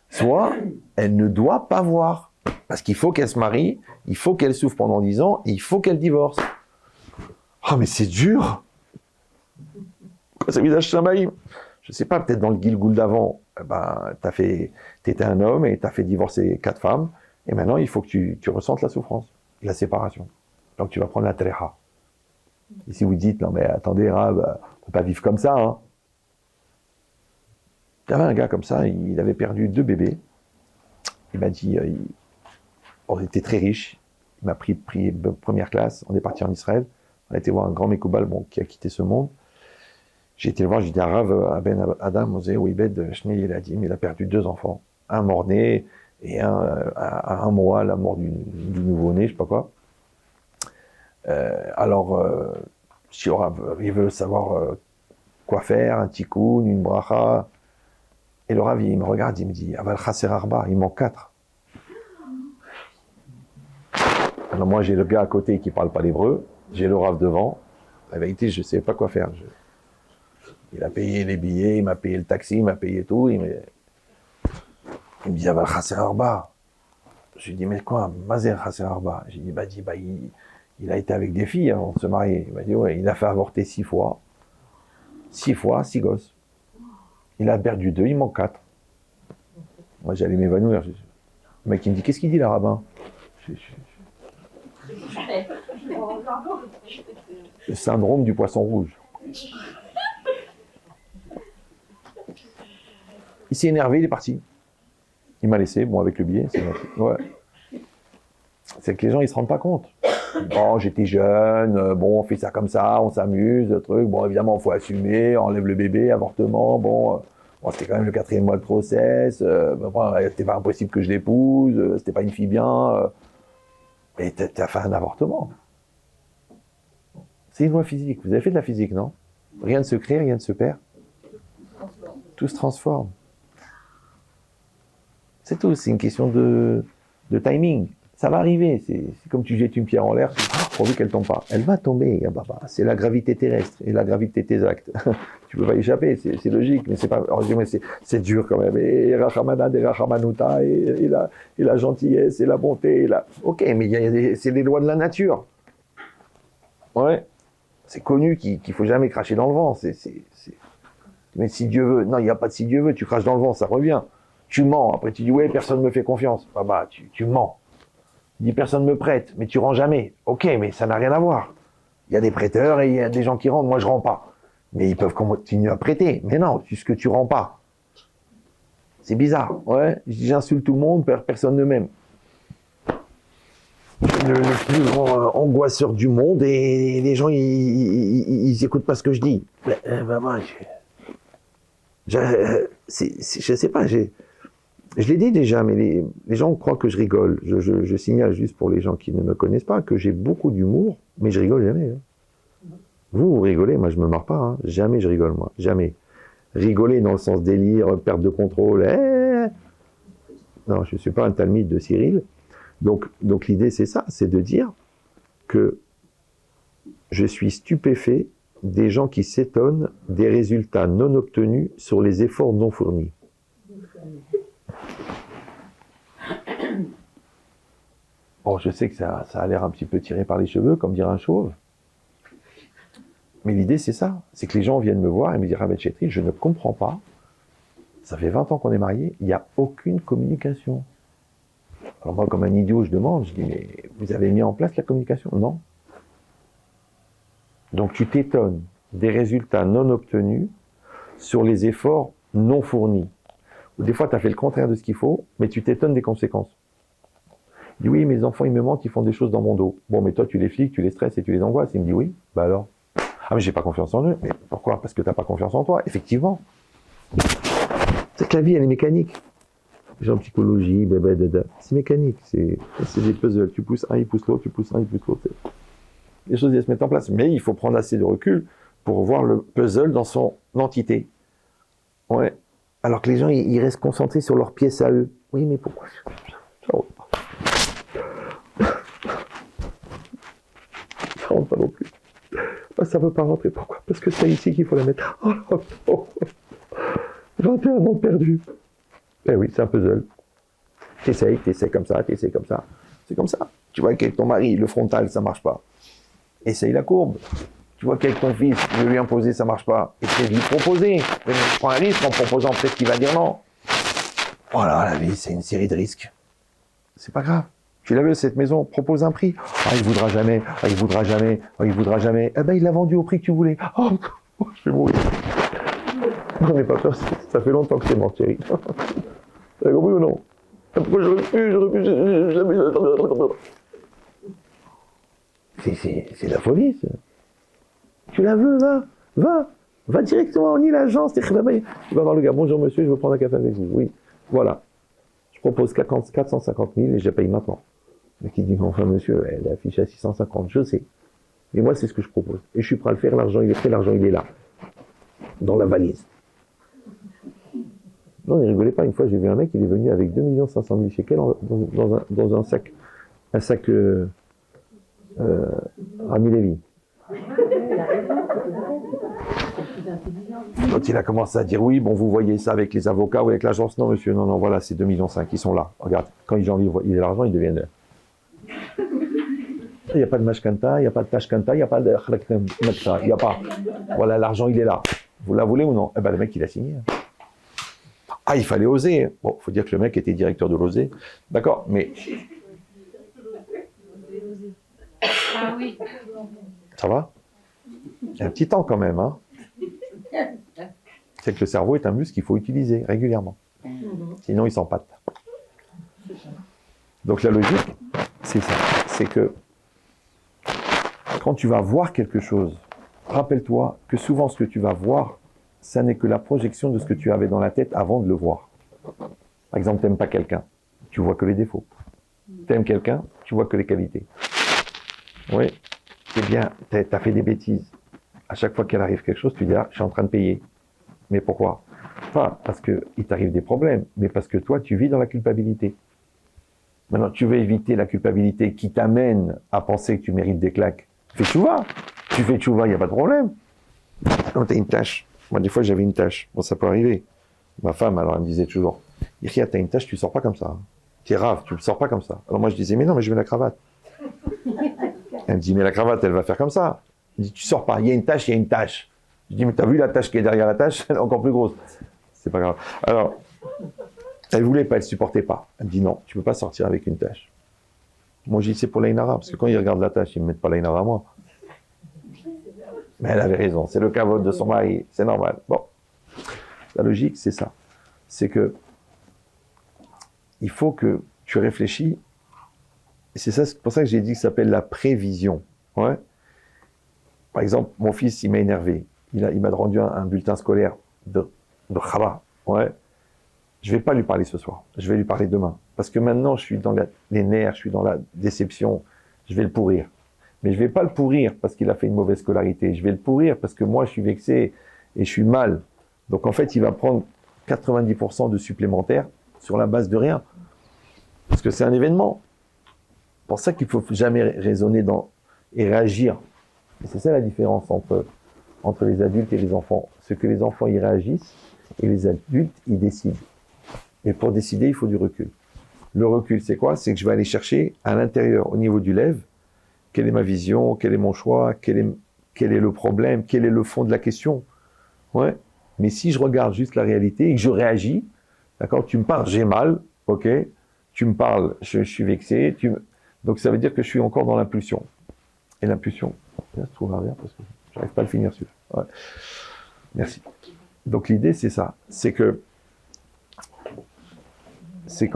Soit, elle ne doit pas voir. Parce qu'il faut qu'elle se marie, il faut qu'elle souffre pendant 10 ans, et il faut qu'elle divorce. Ah, mais c'est dur! C'est visage Shamaïm. Je sais pas, peut-être dans le Gilgoul d'avant, t'étais un homme et t'as fait divorcer 4 femmes, et maintenant, il faut que tu ressentes la souffrance, la séparation. Donc, tu vas prendre la treha. Et si vous dites, non mais attendez, Rav, on peut pas vivre comme ça, hein. Il y avait un gars comme ça, il avait perdu 2 bébés. Il m'a dit, on était très riche. Il m'a pris première classe. On est parti en Israël. On a été voir un grand Mekoubal, bon, qui a quitté ce monde. J'ai été le voir, j'ai dit, Rav, Aben Adam, Osé, Ouibed, Shnei Yeladim, il a perdu 2 enfants. Un mort-né et un à 1 mois, la mort du nouveau-né, je sais pas quoi. Si Rav, il veut savoir quoi faire, un tikkun, une bracha. Et le Rav, il me regarde, il me dit, Aval Chasser Arba, il manque 4. Alors moi, j'ai le gars à côté qui parle pas l'hébreu, j'ai le Rav devant. La vérité, je sais pas quoi faire. Il a payé les billets, il m'a payé le taxi, il m'a payé tout. Il me dit, Aval Chasser Arba. Je lui dis, mais quoi, Mazer Chasser Arba? J'ai dit, il a été avec des filles avant de se marier. Il m'a dit, ouais, il a fait avorter 6 fois. 6 fois, 6 gosses. Il a perdu 2, il manque 4. Moi, j'allais m'évanouir. Le mec, il me dit, qu'est-ce qu'il dit, là, rabbin? Le syndrome du poisson rouge. Il s'est énervé, il est parti. Il m'a laissé, bon, avec le billet. Ouais. C'est que les gens, ils se rendent pas compte. Bon, j'étais jeune, bon, on fait ça comme ça, on s'amuse, le truc. Bon, évidemment, il faut assumer, on enlève le bébé, avortement, bon, c'était quand même le 4e mois de grossesse, bon, c'était pas impossible que je l'épouse, c'était pas une fille bien, mais t'as fait un avortement. C'est une loi physique. Vous avez fait de la physique, non? Rien ne se crée, rien ne se perd. Tout se transforme. C'est tout, c'est une question de timing. Ça va arriver, c'est comme tu jettes une pierre en l'air, pourvu qu'elle tombe pas. Elle va tomber, c'est la gravité terrestre et la gravité de tes actes. Tu peux pas y échapper, c'est logique, mais c'est pas. C'est dur quand même. Et Rachamana, et Rachamanuta, et la gentillesse, et la bonté, Ok, mais c'est les lois de la nature. Ouais. C'est connu qu'il faut jamais cracher dans le vent. Mais si Dieu veut, non, il n'y a pas de si Dieu veut, tu craches dans le vent, ça revient. Tu mens, après tu dis, ouais, personne ne me fait confiance. Tu mens. Tu dis, personne ne me prête, mais tu rends jamais. Ok, mais ça n'a rien à voir. Il y a des prêteurs et il y a des gens qui rendent, moi je rends pas. Mais ils peuvent continuer à prêter. Mais non, puisque tu rends pas. C'est bizarre, ouais. J'insulte tout le monde, personne ne m'aime. Le plus grand angoisseur du monde et les gens, ils écoutent pas ce que je dis. Je sais pas, je l'ai dit déjà, mais les gens croient que je rigole. Je signale juste pour les gens qui ne me connaissent pas que j'ai beaucoup d'humour, mais je rigole jamais. Hein. Vous rigolez, moi je me marre pas. Hein. Jamais je rigole, moi. Jamais. Rigoler dans le sens délire, perte de contrôle. Non, je suis pas un talmide de Cyril. Donc l'idée c'est ça, c'est de dire que je suis stupéfait des gens qui s'étonnent des résultats non obtenus sur les efforts non fournis. Bon, je sais que ça a l'air un petit peu tiré par les cheveux, comme dirait un chauve. Mais l'idée, c'est ça. C'est que les gens viennent me voir et me disent, Rav Chetri, je ne comprends pas. Ça fait 20 ans qu'on est mariés, il n'y a aucune communication. Alors moi, comme un idiot, je demande, je dis, mais vous avez mis en place la communication? Non. Donc tu t'étonnes des résultats non obtenus sur les efforts non fournis. Ou des fois, tu as fait le contraire de ce qu'il faut, mais tu t'étonnes des conséquences. Il dit, oui, mes enfants, ils me mentent, ils font des choses dans mon dos. Bon, mais toi, tu les fliques, tu les stresses et tu les angoisses. Il me dit, oui, bah alors. Ah, mais j'ai pas confiance en eux. Mais pourquoi? Parce que t'as pas confiance en toi. Effectivement. C'est que la vie, elle est mécanique. J'ai en psychologie, c'est mécanique. C'est des puzzles. Tu pousses un, il pousse l'autre, tu pousses un, il pousse l'autre. Les choses, elles se mettent en place. Mais il faut prendre assez de recul pour voir le puzzle dans son entité. Ouais. Alors que les gens, ils restent concentrés sur leurs pièces à eux. Oui, mais pourquoi? Ça rentre pas non plus. Ça veut pas rentrer. Pourquoi? Parce que c'est ici qu'il faut la mettre. 21 ans perdus. Eh oui, c'est un puzzle. T'essayes comme ça, t'essayes comme ça. C'est comme ça. Tu vois qu'avec ton mari, le frontal, ça marche pas. Essaye la courbe. Tu vois qu'avec ton fils, tu veux lui imposer, ça marche pas. Essaye de lui proposer. Mais je prends un risque en proposant, peut-être qu'il va dire non. Voilà, la vie, c'est une série de risques. C'est pas grave. Tu l'as vu, cette maison, propose un prix. Ah, il voudra jamais. Ah, il voudra jamais. Ah, il voudra jamais. Eh ben, il l'a vendu au prix que tu voulais. Oh, je vais mourir. Non, n'aie pas peur, ça fait longtemps que c'est mort, Thierry. T'as compris ou non? Pourquoi je refuse. C'est la folie, ça. Tu la veux, va directement en l'agence. Tu vas voir le gars, bonjour monsieur, je veux prendre un café avec vous. Oui, voilà. Je propose 450 000 et je paye maintenant. Mais qui dit, mais enfin monsieur, elle est affichée à 650, je sais. Mais moi, c'est ce que je propose. Et je suis prêt à le faire, l'argent il est prêt, l'argent il est là. Dans la valise. Non, ne rigolez pas. Une fois, j'ai vu un mec, il est venu avec 2 500 000 shekels dans un sac. Un sac Rami Lévy. Quand il a commencé à dire oui, bon, vous voyez ça avec les avocats ou avec l'agence. Non, monsieur, non, voilà, c'est 2,5 millions, ils sont là. Regarde, quand les gens il a l'argent, ils deviennent. Il n'y a pas de mashkanta, il n'y a pas de tashkanta, il n'y a pas de il n'y a pas. Voilà, l'argent, il est là. Vous la voulez ou non? Eh ben, le mec, il a signé. Ah, il fallait oser. Bon, il faut dire que le mec était directeur de l'OSE. D'accord, mais. Ah oui. Ça va? Il y a un petit temps quand même, hein. C'est que le cerveau est un muscle qu'il faut utiliser régulièrement. Sinon, il s'empâte. Donc la logique, c'est ça. C'est que quand tu vas voir quelque chose, rappelle-toi que souvent ce que tu vas voir, ça n'est que la projection de ce que tu avais dans la tête avant de le voir. Par exemple, tu n'aimes pas quelqu'un, tu vois que les défauts. Tu aimes quelqu'un, tu vois que les qualités. Oui, c'est bien, tu as fait des bêtises. À chaque fois qu'il arrive quelque chose, tu dis, ah, je suis en train de payer. Mais pourquoi? Pas parce qu'il t'arrive des problèmes, mais parce que toi, tu vis dans la culpabilité. Maintenant, tu veux éviter la culpabilité qui t'amène à penser que tu mérites des claques. Fais tchouva. Tu fais tchouva, il n'y a pas de problème. Quand tu as une tâche, moi, des fois, j'avais une tâche. Bon, ça peut arriver. Ma femme, alors, elle me disait toujours, Iria, tu as une tâche, tu ne sors pas comme ça. Tu es rave, tu ne sors pas comme ça. Alors moi, je disais, mais non, mais je mets la cravate. Elle me dit, mais la cravate, elle va faire comme ça. Je dis, tu sors pas, il y a une tâche, il y a une tâche. Je dis, mais t'as vu la tâche qui est derrière la tâche? Elle est encore plus grosse. C'est pas grave. Alors, elle voulait pas, elle supportait pas. Elle me dit, non, tu peux pas sortir avec une tâche. Moi, je dis, c'est pour l'Ainara, parce que quand ils regardent la tâche, ils me mettent pas l'Ainara à moi. Mais elle avait raison, c'est le cavote de son mari, c'est normal. Bon, la logique, c'est ça. C'est que il faut que tu réfléchis, et c'est ça, c'est pour ça que j'ai dit que ça s'appelle la prévision. Ouais. Par exemple, mon fils, il m'a énervé. Il m'a rendu un bulletin scolaire de Khaba. Ouais. Je ne vais pas lui parler ce soir. Je vais lui parler demain. Parce que maintenant, je suis dans les nerfs, je suis dans la déception. Je vais le pourrir. Mais je ne vais pas le pourrir parce qu'il a fait une mauvaise scolarité. Je vais le pourrir parce que moi, je suis vexé et je suis mal. Donc, en fait, il va prendre 90% de supplémentaire sur la base de rien. Parce que c'est un événement. C'est pour ça qu'il ne faut jamais raisonner et réagir. Et c'est ça la différence entre les adultes et les enfants. C'est que les enfants, ils réagissent et les adultes, ils décident. Et pour décider, il faut du recul. Le recul, c'est quoi? C'est que je vais aller chercher à l'intérieur, au niveau du lève, quelle est ma vision, quel est mon choix, quel est le problème, quel est le fond de la question. Ouais. Mais si je regarde juste la réalité et que je réagis, d'accord, tu me parles, j'ai mal, ok, tu me parles, je suis vexé, donc ça veut dire que je suis encore dans l'impulsion. Et l'impulsion, ça se trouvera bien parce que j'arrive pas à le finir celui-là. Ouais. Merci. Donc l'idée, c'est ça, c'est qu'en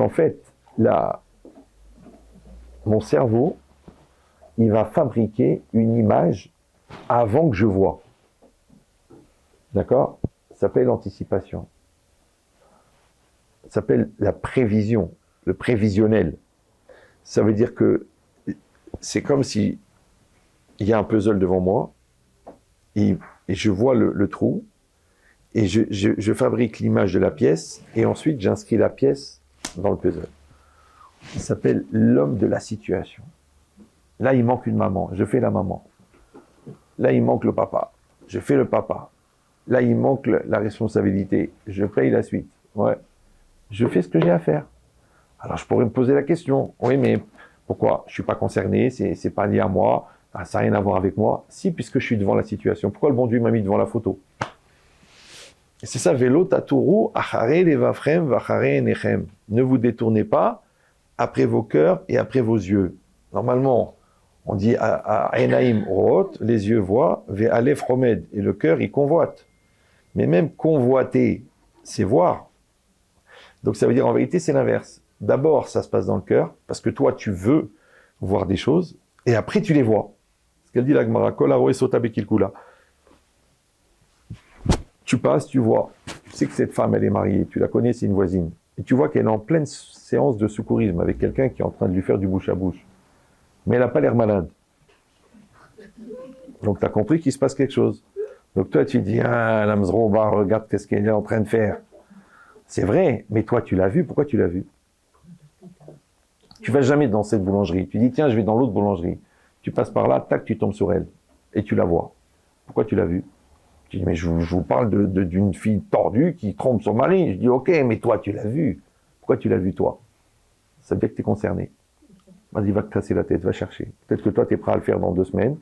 fait, mon cerveau, il va fabriquer une image avant que je vois. D'accord? Ça s'appelle l'anticipation. Ça s'appelle la prévision, le prévisionnel. Ça veut dire que c'est comme si il y a un puzzle devant moi et je vois le trou et je fabrique l'image de la pièce et ensuite j'inscris la pièce dans le puzzle. Ça s'appelle l'homme de la situation. Là, il manque une maman, je fais la maman. Là, il manque le papa, je fais le papa. Là, il manque la responsabilité, je paye la suite. Ouais. Je fais ce que j'ai à faire. Alors, je pourrais me poser la question. Oui, mais pourquoi? Je suis pas concerné, c'est pas lié à moi, ça n'a rien à voir avec moi. Si, puisque je suis devant la situation. Pourquoi le bon Dieu m'a mis devant la photo? Et c'est ça, vélo tatouru, achare levafrem, vachare enechem. Ne vous détournez pas après vos cœurs et après vos yeux. Normalement, on dit à enaim root, les yeux voient, ve alef romed, et le cœur, il convoite. Mais même convoiter, c'est voir. Donc ça veut dire, en vérité, c'est l'inverse. D'abord, ça se passe dans le cœur, parce que toi, tu veux voir des choses, et après, tu les vois. Ce qu'elle dit la Gemara, kol haroe sota bekilkula. Tu passes, tu vois. Tu sais que cette femme, elle est mariée, tu la connais, c'est une voisine. Et tu vois qu'elle est en pleine séance de secourisme avec quelqu'un qui est en train de lui faire du bouche à bouche. Mais elle n'a pas l'air malade. Donc tu as compris qu'il se passe quelque chose. Donc toi, tu dis, ah, la Mzroba, regarde qu'est-ce qu'elle est en train de faire. C'est vrai, mais toi, tu l'as vu, pourquoi tu l'as vu? Tu vas jamais dans cette boulangerie. Tu dis, tiens, je vais dans l'autre boulangerie. Tu passes par là, tac, tu tombes sur elle. Et tu la vois. Pourquoi tu l'as vue? Tu dis, mais je vous parle d'une fille tordue qui trompe son mari. Je dis, ok, mais toi, tu l'as vue. Pourquoi tu l'as vue, toi? Ça veut dire que tu es concerné. Vas-y, va te casser la tête, va chercher. Peut-être que toi, tu es prêt à le faire dans 2 semaines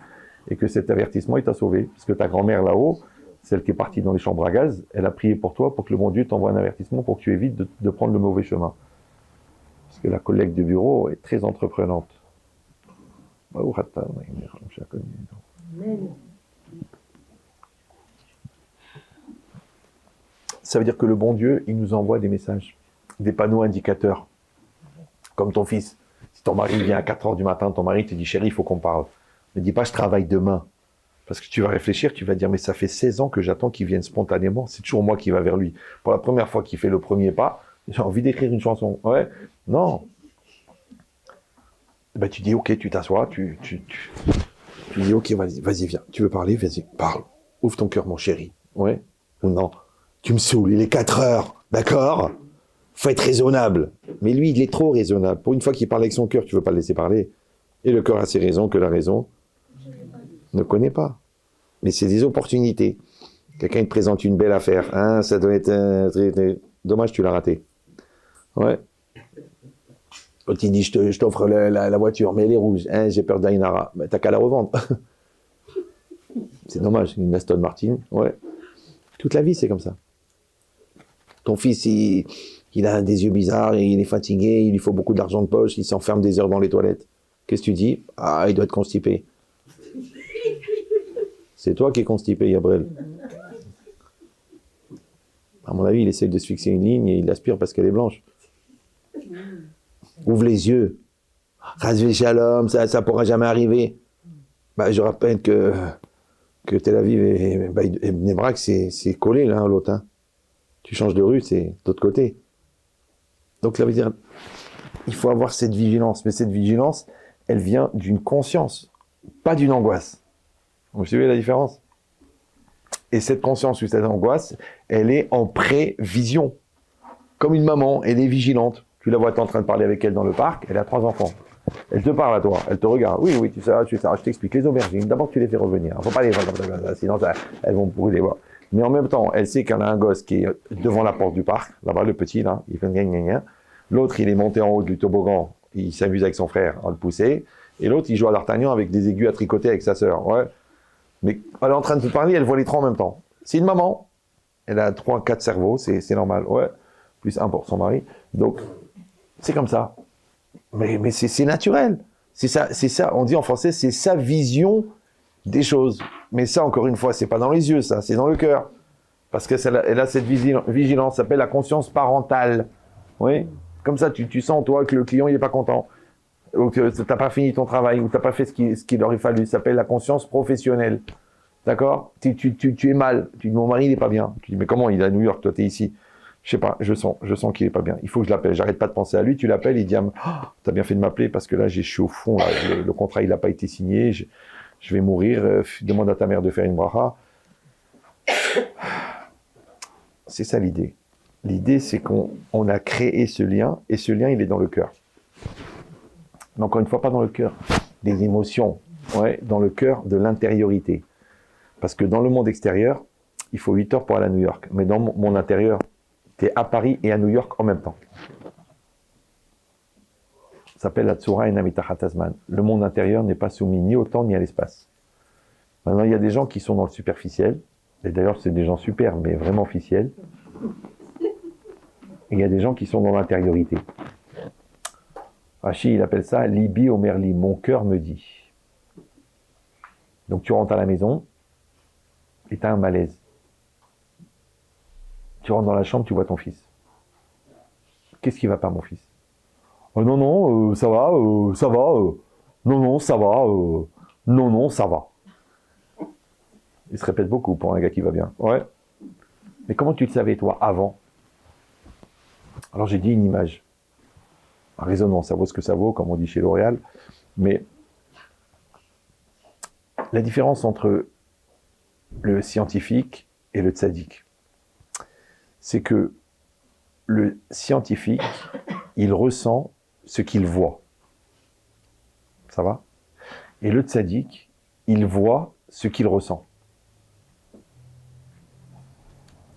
et que cet avertissement, il t'a sauvé. Parce que ta grand-mère, là-haut, celle qui est partie dans les chambres à gaz, elle a prié pour toi pour que le bon Dieu t'envoie un avertissement pour que tu évites de prendre le mauvais chemin. Parce que la collègue de bureau est très entreprenante. Ça veut dire que le bon Dieu, il nous envoie des messages, des panneaux indicateurs, comme ton fils. Si ton mari vient à 4h du matin, ton mari te dit, chérie, il faut qu'on parle. Ne dis pas, je travaille demain. Parce que tu vas réfléchir, tu vas dire, mais ça fait 16 ans que j'attends qu'il vienne spontanément. C'est toujours moi qui va vers lui. Pour la première fois qu'il fait le premier pas, j'ai envie d'écrire une chanson. Ouais, non. Ben, tu dis, ok, tu t'assois, tu dis, ok, vas-y, viens. Tu veux parler? Vas-y, parle. Ouvre ton cœur, mon chéri. Ouais. Non. Tu me saoules, il est 4h. D'accord? Faut être raisonnable. Mais lui, il est trop raisonnable. Pour une fois qu'il parle avec son cœur, tu veux pas le laisser parler. Et le cœur a ses raisons que la raison ne connaît pas. Mais c'est des opportunités. Quelqu'un te présente une belle affaire. Hein, ça doit être dommage, tu l'as raté. Ouais. Quand il dit, je t'offre la voiture, mais elle est rouge. Hein, j'ai peur d'Ainara. Ben, t'as qu'à la revendre. C'est dommage, une Aston Martin. Ouais. Toute la vie, c'est comme ça. Ton fils, il a des yeux bizarres, il est fatigué, il lui faut beaucoup d'argent de poche, il s'enferme des heures dans les toilettes. Qu'est-ce que tu dis? Ah, il doit être constipé. C'est toi qui es constipé, Yabrel. À mon avis, il essaie de se fixer une ligne et il aspire parce qu'elle est blanche. Ouvre les yeux. Razvé Shalom, ça pourra jamais arriver. Bah, je rappelle que Tel Aviv et Bnei Brak, c'est collé l'un à l'autre. Hein. Tu changes de rue, c'est de l'autre côté. Donc ça veut dire, il faut avoir cette vigilance. Mais cette vigilance, elle vient d'une conscience, pas d'une angoisse. Vous suivez la différence? Et cette conscience ou cette angoisse, elle est en prévision. Comme une maman, elle est vigilante. Tu la vois, tu es en train de parler avec elle dans le parc, elle a 3 enfants. Elle te parle à toi, elle te regarde. Oui, tu sais, je t'explique. Les aubergines, d'abord tu les fais revenir. Il ne faut pas les voir comme ça, sinon elles vont brûler. Mais en même temps, elle sait qu'elle a un gosse qui est devant la porte du parc, là-bas, le petit, là, il fait gna. L'autre, il est monté en haut du toboggan, il s'amuse avec son frère à le pousser. Et l'autre, il joue à d'Artagnan avec des aiguilles à tricoter avec sa sœur. Ouais. Mais elle est en train de te parler, elle voit les 3 en même temps. C'est une maman, elle a 3, 4 cerveaux, c'est normal. Ouais. Plus 1 pour son mari. Donc, c'est comme ça. Mais c'est naturel. C'est ça, on dit en français, c'est sa vision des choses. Mais ça, encore une fois, c'est pas dans les yeux, ça, c'est dans le cœur. Parce qu'elle a cette vigilance, ça s'appelle la conscience parentale. Oui. Comme ça, tu sens, toi, que le client, il est pas content. Ou que t'as pas fini ton travail, ou t'as pas fait ce qu'il aurait fallu. Ça s'appelle la conscience professionnelle. D'accord? Tu es mal. Tu dis, mon mari, il est pas bien. Tu dis, mais comment? Il est à New York, toi, t'es ici. Je sais pas, je sens qu'il est pas bien. Il faut que je l'appelle. J'arrête pas de penser à lui. Tu l'appelles, il dit, t'as bien fait de m'appeler parce que là, je suis au fond. Là, le contrat, il n'a pas été signé. Je vais mourir. Demande à ta mère de faire une bracha. C'est ça l'idée. L'idée, c'est qu'on a créé ce lien et ce lien, il est dans le cœur. Mais encore une fois, pas dans le cœur des émotions, ouais, dans le cœur de l'intériorité. Parce que dans le monde extérieur, il faut 8 heures pour aller à New York. Mais dans mon intérieur, tu es à Paris et à New York en même temps. Ça s'appelle la Tsura et Namitachat Azman. Le monde intérieur n'est pas soumis ni au temps ni à l'espace. Maintenant, il y a des gens qui sont dans le superficiel. Et d'ailleurs, c'est des gens super, mais vraiment officiels. Et il y a des gens qui sont dans l'intériorité. Rashi, il appelle ça Libi Omerli, mon cœur me dit. Donc tu rentres à la maison et tu as un malaise. Tu rentres dans la chambre, tu vois ton fils. Qu'est-ce qui va pas, mon fils? Oh non, ça va, ça va. Non, ça va. Non, ça va. Il se répète beaucoup pour un gars qui va bien. Ouais. Mais comment tu le savais, toi, avant? Alors j'ai dit une image. Un raisonnement, ça vaut ce que ça vaut, comme on dit chez L'Oréal. Mais la différence entre le scientifique et le tzaddik, c'est que le scientifique, il ressent ce qu'il voit. Ça va? Et le tzaddik, il voit ce qu'il ressent.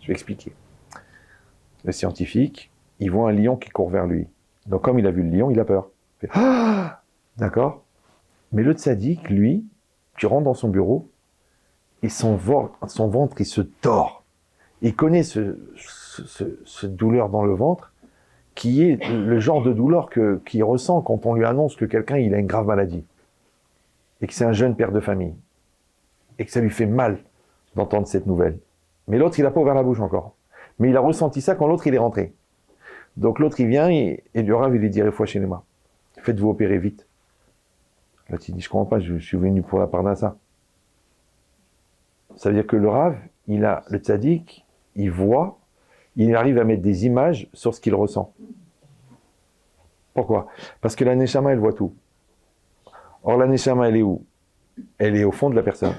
Je vais expliquer. Le scientifique, il voit un lion qui court vers lui. Donc comme il a vu le lion, il a peur. Il fait, ah, d'accord? Mais le tzaddik, lui, tu rentres dans son bureau, et son ventre, il se tord. Il connaît ce douleur dans le ventre, qui est le genre de douleur qu'il ressent quand on lui annonce que quelqu'un il a une grave maladie, et que c'est un jeune père de famille, et que ça lui fait mal d'entendre cette nouvelle. Mais l'autre, il n'a pas ouvert la bouche encore. Mais il a ressenti ça quand l'autre, il est rentré. Donc l'autre, il vient, et le Rav, il lui dit, fois chez les mains, faites-vous opérer vite. L'autre, il dit, je comprends pas, je suis venu pour la parnassa. Ça veut dire que le Rav, le tzaddik, il voit, il arrive à mettre des images sur ce qu'il ressent. Pourquoi? Parce que la neshama, elle voit tout. Or, la neshama, elle est où? Elle est au fond de la personne.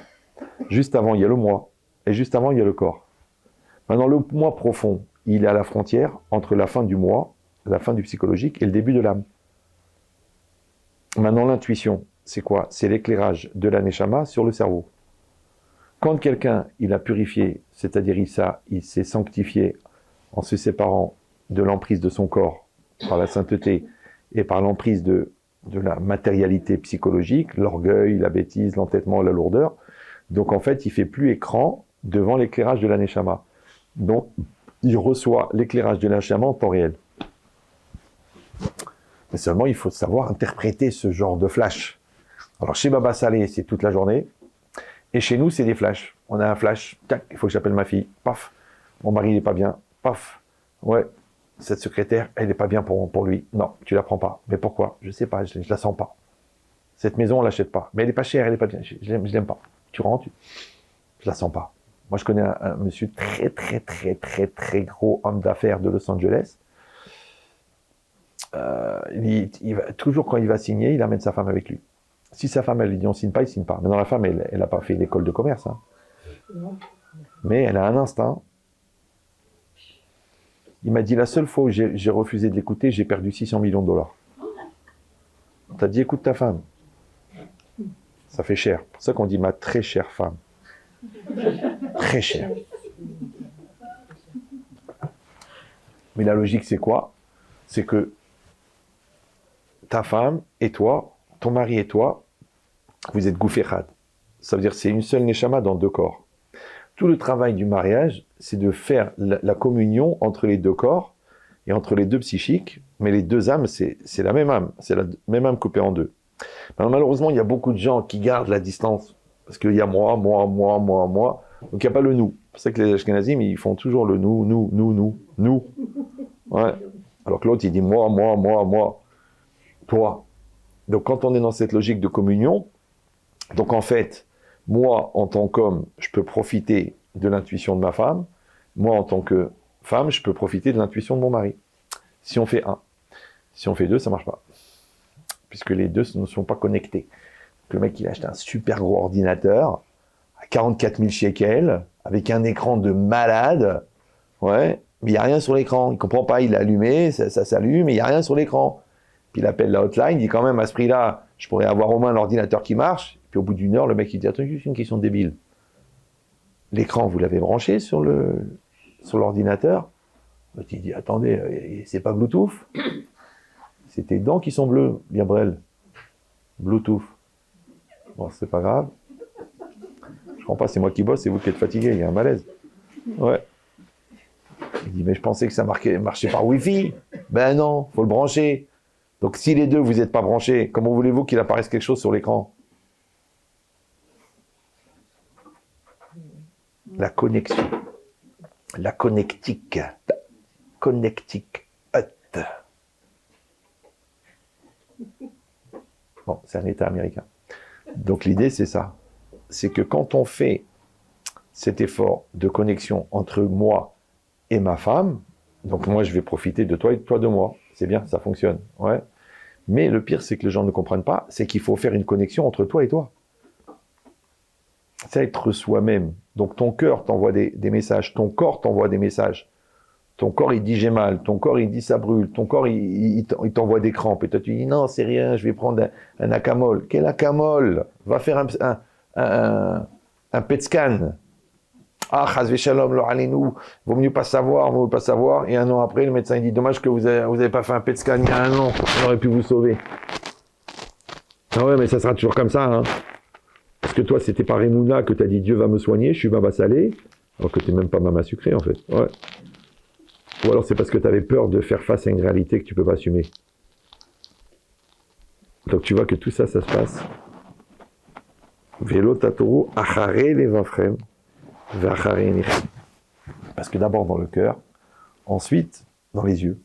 Juste avant, il y a le moi. Et juste avant, il y a le corps. Maintenant, le moi profond, il est à la frontière entre la fin du moi, la fin du psychologique et le début de l'âme. Maintenant, l'intuition, c'est quoi? C'est l'éclairage de la neshama sur le cerveau. Quand quelqu'un, il a purifié, c'est-à-dire il s'est sanctifié en se séparant de l'emprise de son corps par la sainteté et par l'emprise de la matérialité psychologique, l'orgueil, la bêtise, l'entêtement, la lourdeur. Donc en fait, il fait plus écran devant l'éclairage de la neshama. Donc, il reçoit l'éclairage de la neshama en temps réel. Mais seulement, il faut savoir interpréter ce genre de flash. Alors, chez Baba Salé, c'est toute la journée. Et chez nous, c'est des flashs. On a un flash. Tac, il faut que j'appelle ma fille. Paf. Mon mari, il n'est pas bien. Paf. Ouais. Cette secrétaire, elle n'est pas bien pour lui. Non, tu la prends pas. Mais pourquoi? Je sais pas, je la sens pas. Cette maison, on l'achète pas. Mais elle n'est pas chère, elle n'est pas bien. Je l'aime pas. Tu rentres, je la sens pas. Moi, je connais un monsieur très gros homme d'affaires de Los Angeles. Toujours quand il va signer, il amène sa femme avec lui. Si sa femme, elle lui dit on signe pas, il signe pas. Maintenant, la femme, elle n'a pas fait l'école de commerce. Hein. Mais elle a un instinct. Il m'a dit, la seule fois où j'ai refusé de l'écouter, j'ai perdu 600 millions de dollars. T'as dit, écoute ta femme. Ça fait cher. C'est pour ça qu'on dit ma très chère femme. Très chère. Mais la logique, c'est quoi? C'est que ta femme et toi, ton mari et toi, vous êtes gouférad. Ça veut dire que c'est une seule neshama dans deux corps. Tout le travail du mariage, c'est de faire la communion entre les deux corps et entre les deux psychiques, mais les deux âmes, c'est la même âme. C'est la même âme coupée en deux. Alors, malheureusement, il y a beaucoup de gens qui gardent la distance, parce qu'il y a moi, donc il n'y a pas le nous. C'est pour ça que les Ashkenazim, ils font toujours le nous. Ouais. Alors que l'autre, il dit moi, toi. Donc quand on est dans cette logique de communion, donc en fait, moi, en tant qu'homme, je peux profiter de l'intuition de ma femme. Moi, en tant que femme, je peux profiter de l'intuition de mon mari. Si on fait un. Si on fait deux, ça ne marche pas. Puisque les deux ne sont pas connectés. Donc, le mec, il a acheté un super gros ordinateur à 44 000 shekels, avec un écran de malade. Ouais, mais il n'y a rien sur l'écran. Il ne comprend pas, il l'a allumé, ça s'allume, mais il n'y a rien sur l'écran. Puis il appelle la hotline, il dit quand même, à ce prix-là, je pourrais avoir au moins l'ordinateur qui marche. Puis au bout d'une heure, le mec, il dit, attends, juste une question débile. L'écran, vous l'avez branché sur l'ordinateur? Il dit, attendez, c'est pas Bluetooth? C'est tes dents qui sont bleues, Gabriel. Bluetooth. Bon, c'est pas grave. Je comprends pas, c'est moi qui bosse, c'est vous qui êtes fatigué, il y a un malaise. Ouais. Il dit, mais je pensais que ça marchait par Wi-Fi. Ben non, faut le brancher. Donc si les deux, vous n'êtes pas branchés, comment voulez-vous qu'il apparaisse quelque chose sur l'écran? La connexion. La connectique. Connectique. Bon, c'est un État américain. Donc l'idée, c'est ça. C'est que quand on fait cet effort de connexion entre moi et ma femme, donc moi, je vais profiter de toi et toi de moi. C'est bien, ça fonctionne. Ouais. Mais le pire, c'est que les gens ne comprennent pas, c'est qu'il faut faire une connexion entre toi et toi. C'est être soi-même. Donc ton cœur t'envoie des messages, ton corps t'envoie des messages. Ton corps, il dit j'ai mal. Ton corps, il dit ça brûle. Ton corps, il t'envoie des crampes. Et toi, tu dis non, c'est rien, je vais prendre un acamol. Quel acamol? Va faire un PET scan. Ah, chas shalom, lo alinou. Vaut mieux pas savoir, vaut mieux pas savoir. Et un an après, le médecin, il dit dommage que vous avez pas fait un PET scan il y a un an. On aurait pu vous sauver. Ah ouais, mais ça sera toujours comme ça, hein. Parce que toi, c'était par Emouna que tu as dit Dieu va me soigner, je suis Baba Salé, alors que tu n'es même pas Mama Sucré, en fait. Ouais. Ou alors c'est parce que tu avais peur de faire face à une réalité que tu ne peux pas assumer. Donc tu vois que tout ça, ça se passe. Vélo Tatoru, achare les vafrem, vachare nichem. Parce que d'abord dans le cœur, ensuite dans les yeux.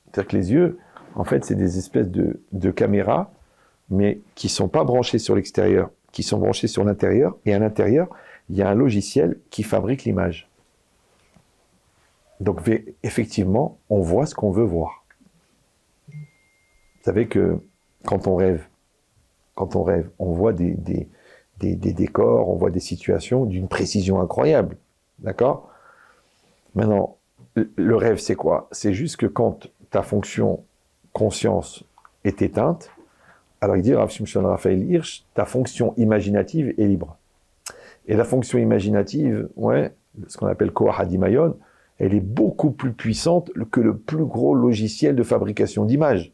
C'est-à-dire que les yeux, en fait, c'est des espèces de caméras, mais qui ne sont pas branchées sur l'extérieur, qui sont branchées sur l'intérieur, et à l'intérieur, il y a un logiciel qui fabrique l'image. Donc, effectivement, on voit ce qu'on veut voir. Vous savez que quand on rêve, on voit des décors, on voit des situations d'une précision incroyable. D'accord? Maintenant, le rêve, c'est quoi? C'est juste que quand ta fonction conscience est éteinte, alors il dit Rav Shimshon Raphaël Hirsch, ta fonction imaginative est libre. Et la fonction imaginative, ouais, ce qu'on appelle Koach Hadimayon, elle est beaucoup plus puissante que le plus gros logiciel de fabrication d'images.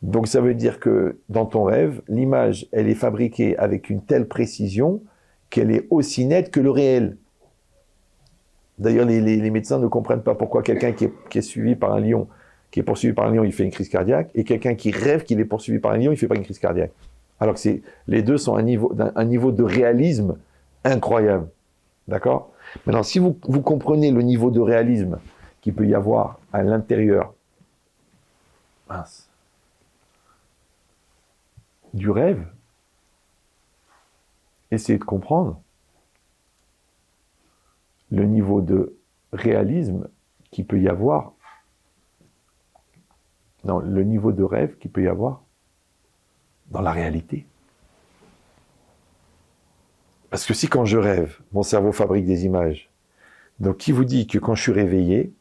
Donc ça veut dire que dans ton rêve, l'image, elle est fabriquée avec une telle précision qu'elle est aussi nette que le réel. D'ailleurs, les médecins ne comprennent pas pourquoi quelqu'un qui est suivi par un lion, qui est poursuivi par un lion, il fait une crise cardiaque, et quelqu'un qui rêve qu'il est poursuivi par un lion, il ne fait pas une crise cardiaque. Alors que les deux sont à un niveau de réalisme incroyable. D'accord? Maintenant, si vous comprenez le niveau de réalisme qu'il peut y avoir à l'intérieur du rêve, essayez de comprendre le niveau de réalisme qu'il peut y avoir, non, le niveau de rêve qu'il peut y avoir dans la réalité. Parce que si quand je rêve, mon cerveau fabrique des images, donc qui vous dit que quand je suis réveillé,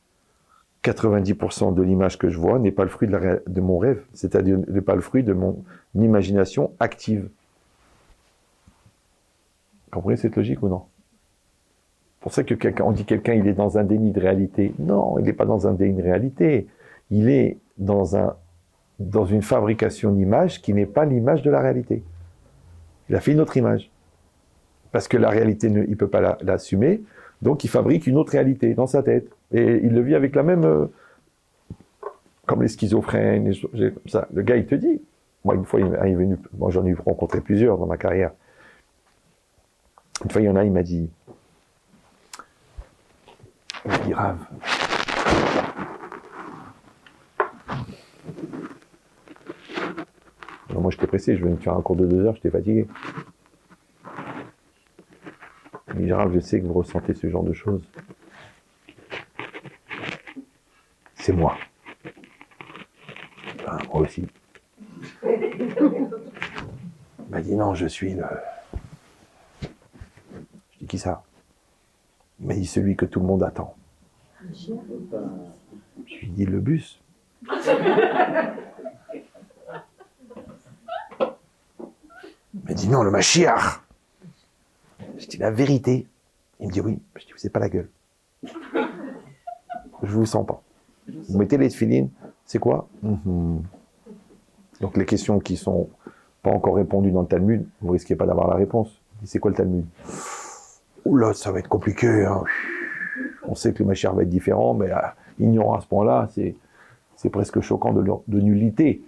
90% de l'image que je vois n'est pas le fruit de mon rêve, c'est-à-dire n'est pas le fruit de mon imagination active. Vous comprenez cette logique ou non? C'est pour ça que on dit quelqu'un il est dans un déni de réalité. Non, il n'est pas dans un déni de réalité. Il est dans une fabrication d'image qui n'est pas l'image de la réalité. Il a fait une autre image. Parce que la réalité, il ne peut pas l'assumer, donc il fabrique une autre réalité dans sa tête. Et il le vit avec la même... comme les schizophrènes, ça. Le gars, il te dit... Moi, une fois, il est venu... Moi, j'en ai rencontré plusieurs dans ma carrière. Une fois, il y en a, il m'a dit... Il m'a dit, Rav... Alors, moi, j'étais pressé, je venais de faire un cours de 2 heures, j'étais fatigué. Mais Rav, je sais que vous ressentez ce genre de choses. C'est moi. Enfin, moi aussi. Il m'a dit non, je suis le... Je dis qui ça? Il m'a dit celui que tout le monde attend. Je lui ai dit le bus. Il m'a dit non, le Mashiach. Je dis la vérité. Il me dit oui. Je dis vous n'avez pas la gueule. Je vous sens pas. Vous mettez les tefilines, c'est quoi? Donc les questions qui sont pas encore répondues dans le Talmud, vous risquez pas d'avoir la réponse. C'est quoi le Talmud? Oula, ça va être compliqué. Hein. On sait que le Mashiach va être différent, mais ignorant à ce point-là, c'est presque choquant de nullité.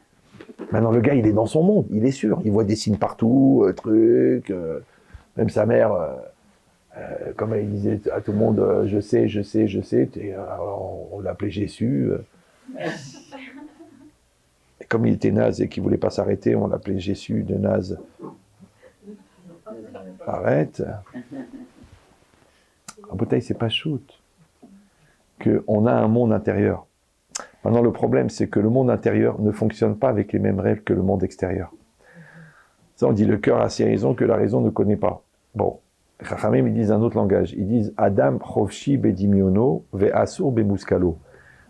Maintenant, le gars, il est dans son monde, il est sûr. Il voit des signes partout, même sa mère, comme elle disait à tout le monde, je sais, on l'appelait Jésus. Et comme il était naze et qu'il ne voulait pas s'arrêter, on l'appelait Jésus de naze. Arrête. En bouteille, c'est pas shoot. Qu'on a un monde intérieur. Maintenant, le problème, c'est que le monde intérieur ne fonctionne pas avec les mêmes règles que le monde extérieur. Ça, on dit le cœur a ses raisons que la raison ne connaît pas. Bon, Chachamim, ils disent un autre langage. Ils disent Adam chofshi bedimiono ve asur bemuskalo.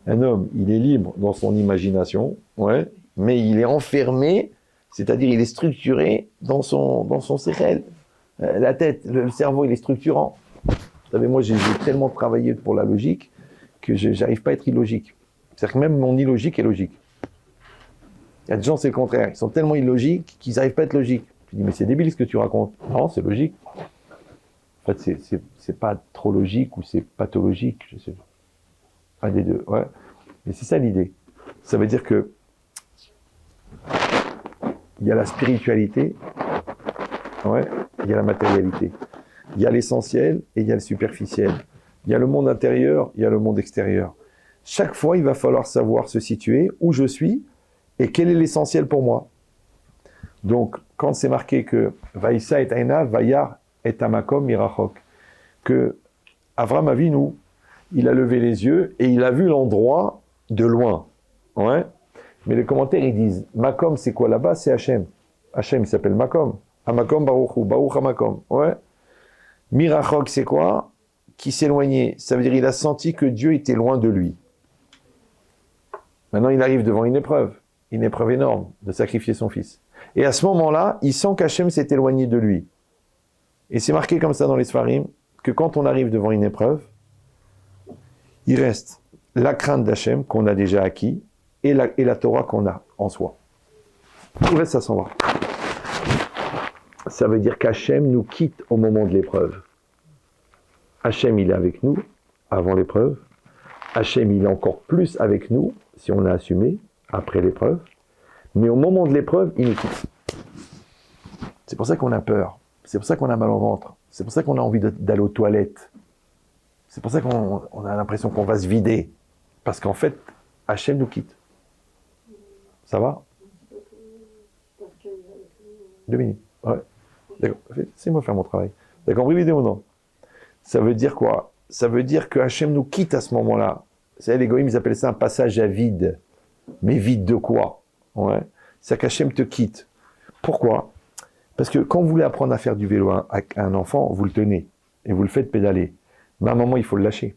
Un homme, il est libre dans son imagination, ouais, mais il est enfermé, c'est-à-dire il est structuré dans son sérel. La tête, le cerveau, il est structurant. Vous savez, moi, j'ai tellement travaillé pour la logique que j'arrive pas à être illogique. C'est-à-dire que même mon illogique est logique. Il y a des gens, c'est le contraire. Ils sont tellement illogiques qu'ils n'arrivent pas à être logiques. Je dis, mais c'est débile ce que tu racontes. Non, c'est logique. En fait, c'est pas trop logique ou c'est pathologique. Je sais. Un des deux, ouais. Mais c'est ça l'idée. Ça veut dire que il y a la spiritualité, ouais, il y a la matérialité. Il y a l'essentiel et il y a le superficiel. Il y a le monde intérieur, il y a le monde extérieur. Chaque fois, il va falloir savoir se situer où je suis et quel est l'essentiel pour moi. Donc, quand c'est marqué que Vaïssa et Aïna, Vaïar et Amakom Mirachok, que Avram Avinu, il a levé les yeux et il a vu l'endroit de loin. Ouais. Mais les commentaires, ils disent, Makom, c'est quoi là-bas? C'est Hachem. Hachem, il s'appelle Makom. Amakom Baruchu, Baruch Amakom. Ouais. Mirachok, c'est quoi? Qui s'éloignait. Ça veut dire il a senti que Dieu était loin de lui. Maintenant, il arrive devant une épreuve énorme, de sacrifier son fils. Et à ce moment-là, il sent qu'Hachem s'est éloigné de lui. Et c'est marqué comme ça dans les Sfarim, que quand on arrive devant une épreuve, il reste la crainte d'Hachem qu'on a déjà acquis et la Torah qu'on a en soi. Tout le reste, ça s'en va. Ça veut dire qu'Hachem nous quitte au moment de l'épreuve. Hachem, il est avec nous avant l'épreuve. Hachem, il est encore plus avec nous, si on a assumé, après l'épreuve. Mais au moment de l'épreuve, il nous quitte. C'est pour ça qu'on a peur. C'est pour ça qu'on a mal au ventre. C'est pour ça qu'on a envie d'aller aux toilettes. C'est pour ça qu'on a l'impression qu'on va se vider. Parce qu'en fait, Hachem nous quitte. Ça va? 2 minutes. Ouais. D'accord. Laissez-moi faire mon travail. T'as compris l'idée ou non? Ça veut dire quoi? Ça veut dire que Hachem nous quitte à ce moment-là. Vous savez, les goïms, ils appellent ça un passage à vide. Mais vide de quoi? Ouais. C'est qu'Hachem te quitte. Pourquoi? Parce que quand vous voulez apprendre à faire du vélo à un enfant, vous le tenez et vous le faites pédaler. Mais à un moment, il faut le lâcher.